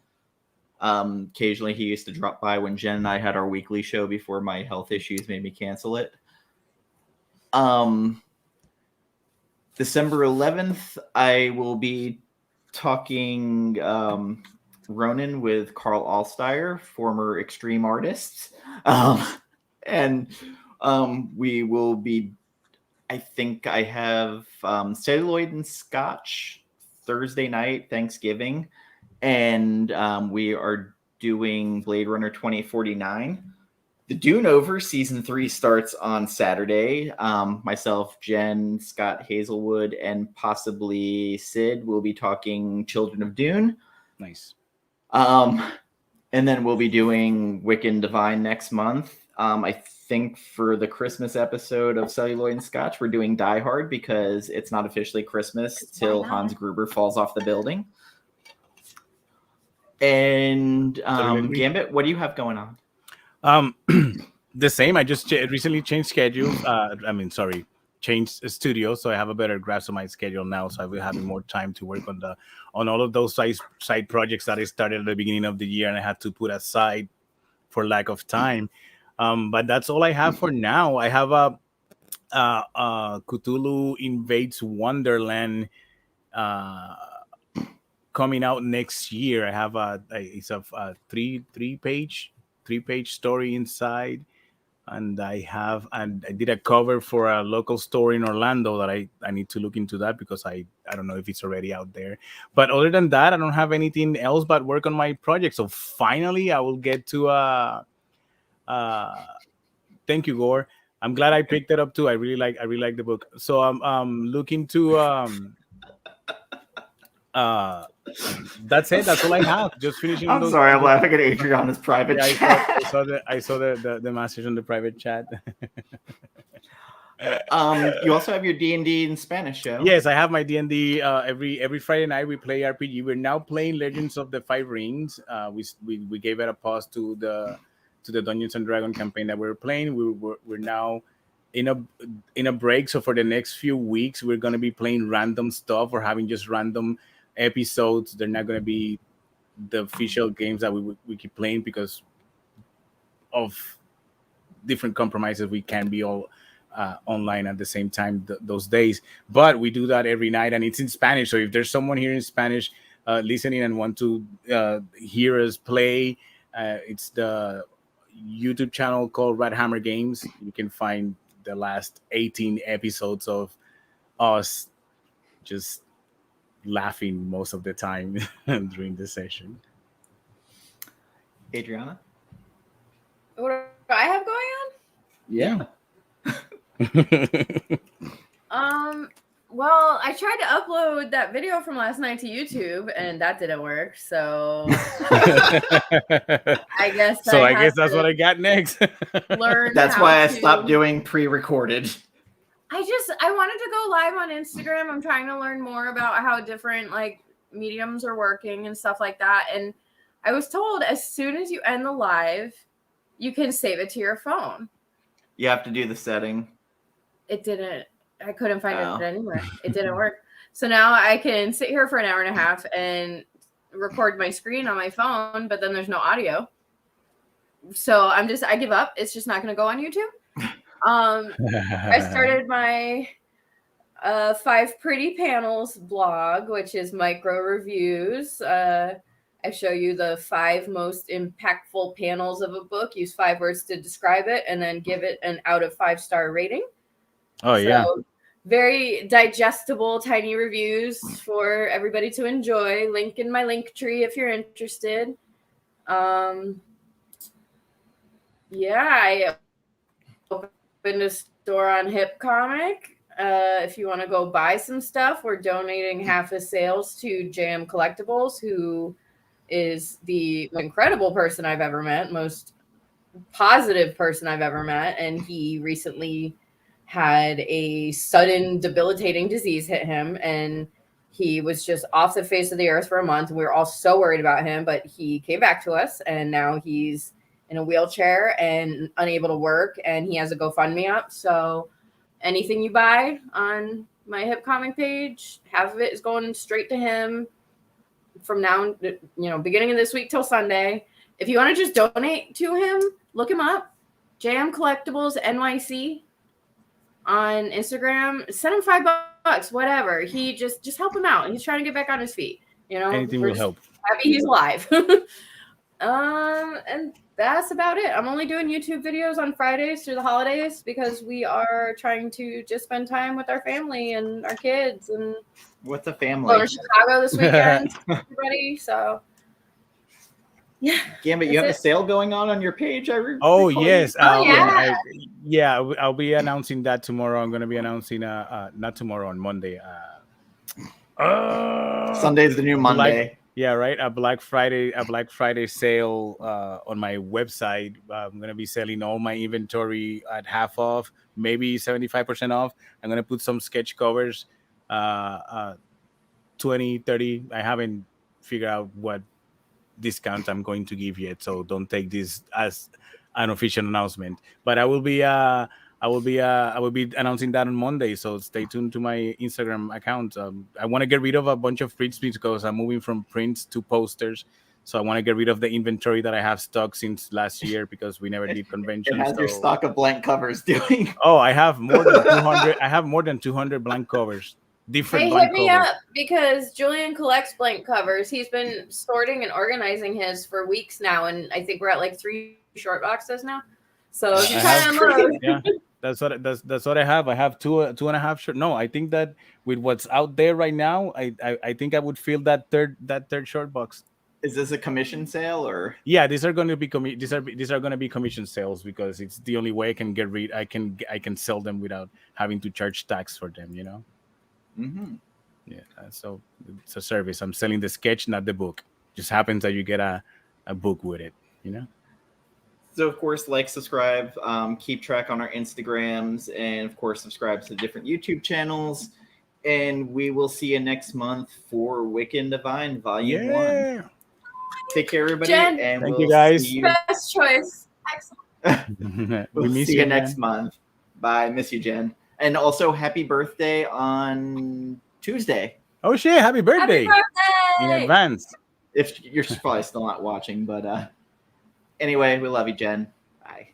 Occasionally he used to drop by when Jen and I had our weekly show before my health issues made me cancel it. December 11th, I will be talking Ronin with Carl Alsteyer, former extreme artist. And we will be, I think I have celluloid and scotch Thursday night, Thanksgiving. And we are doing Blade Runner 2049. The Dune Over season 3 starts on Saturday. Myself, Jen, Scott Hazelwood, and possibly Sid will be talking Children of Dune. Nice. And then we'll be doing Wiccan Divine next month. I think for the Christmas episode of Celluloid and Scotch, we're doing Die Hard because it's not officially Christmas till Hans Gruber falls off the building. And Gambit, what do you have going on? The same. I just recently changed schedule. Changed studio, so I have a better grasp of my schedule now. So I will have more time to work on all of those side projects that I started at the beginning of the year, and I had to put aside for lack of time. But that's all I have for now. I have a Cthulhu Invades Wonderland coming out next year. I have it's a three page story inside, and I did a cover for a local store in Orlando that I need to look into that because I don't know if it's already out there. But other than that, I don't have anything else but work on my project. So finally, I will get to thank you, Gore. I'm glad I picked it up too. I really like the book. So I'm looking to that's it. That's all I have. Just finishing. I'm sorry, I'm laughing at Adriana's private chat. I saw the message on the private chat. You also have your D&D in Spanish show. Yes, I have my D&D every Friday night. We play RPG. We're now playing Legends of the Five Rings. We gave it a pause to the Dungeons and Dragons campaign that we're playing. We're now in a break. So for the next few weeks, we're gonna be playing random stuff or having just random episodes. They're not gonna be the official games that we keep playing because of different compromises. We can't be all online at the same time those days, but we do that every night, and it's in Spanish. So if there's someone here in Spanish listening and want to hear us play, it's the YouTube channel called Red Hammer Games. You can find the last 18 episodes of us just laughing most of the time during the session. Adriana? What do I have going on? Yeah. Well, I tried to upload that video from last night to YouTube, and that didn't work. So I guess that's what I got next. Learn. That's why I stopped doing pre-recorded. I wanted to go live on Instagram. I'm trying to learn more about how different mediums are working and stuff like that. And I was told as soon as you end the live, you can save it to your phone. You have to do the setting. It didn't. I couldn't find it anywhere. It didn't work. So now I can sit here for an hour and a half and record my screen on my phone, but then there's no audio. So I give up. It's just not going to go on YouTube. I started my 5 Pretty Panels blog, which is micro reviews. I show you the 5 most impactful panels of a book, use 5 words to describe it, and then give it an out of 5-star rating. Oh, yeah. Very digestible, tiny reviews for everybody to enjoy. Link in my link tree if you're interested. Yeah, I opened a store on Hip Comic. If you want to go buy some stuff, we're donating half the sales to JM Collectibles, who is the most incredible person I've ever met, most positive person I've ever met. And he recently had a sudden debilitating disease hit him, and he was just off the face of the earth for a month. We were all so worried about him, but he came back to us, and now he's in a wheelchair and unable to work, and he has a GoFundMe up. So anything you buy on my Hip Comic page, half of it is going straight to him from now, beginning of this week till Sunday. If you want to just donate to him, look him up, JM Collectibles NYC on Instagram. Send him $5, whatever. He just help him out. He's trying to get back on his feet. Anything will help. Happy he's alive. And that's about it. I'm only doing YouTube videos on Fridays through the holidays because we are trying to just spend time with our family and our kids. And what's a family? Going to Chicago this weekend, everybody. So yeah. Gambit, you have a sale going on your page. Yes. Yeah. I'll be announcing that tomorrow. I'm going to be announcing not tomorrow, on Monday. Sunday's the new Monday. A Black Friday sale on my website. I'm going to be selling all my inventory at half off, maybe 75% off. I'm going to put some sketch covers, 20, 30. I haven't figured out what discount I'm going to give yet, so don't take this as an official announcement. But I will be announcing that on Monday, so stay tuned to my Instagram account. I want to get rid of a bunch of prints because I'm moving from prints to posters. So I want to get rid of the inventory that I have stock since last year because we never did conventions. How's your stock of blank covers doing? Oh, I have more than 200. I have more than 200 blank covers. Different blank hit me covers. up because Julian collects blank covers. He's been sorting and organizing his for weeks now, and I think we're at like 3 short boxes now. So if you're trying to unload. Yeah. That's what I have. I have two and a half short. No, I think that with what's out there right now, I think I would fill that third short box. Is this a commission sale or? Yeah, these are going to be these are going to be commission sales because it's the only way I can get rid. I can sell them without having to charge tax for them. Mm-hmm. Yeah. So it's a service. I'm selling the sketch, not the book. Just happens that you get a book with it. So, of course, subscribe, keep track on our Instagrams, and, of course, subscribe to the different YouTube channels. And we will see you next month for Wiccan Divine Volume 1. Take care, everybody. Jen, and thank we'll you, guys. See you. Best choice. Excellent. We'll see you next month. Bye. Miss you, Jen. And also, happy birthday on Tuesday. Oh, shit. Happy birthday. Happy birthday. In advance. If you're probably still not watching, but... Anyway, we love you, Jen. Bye.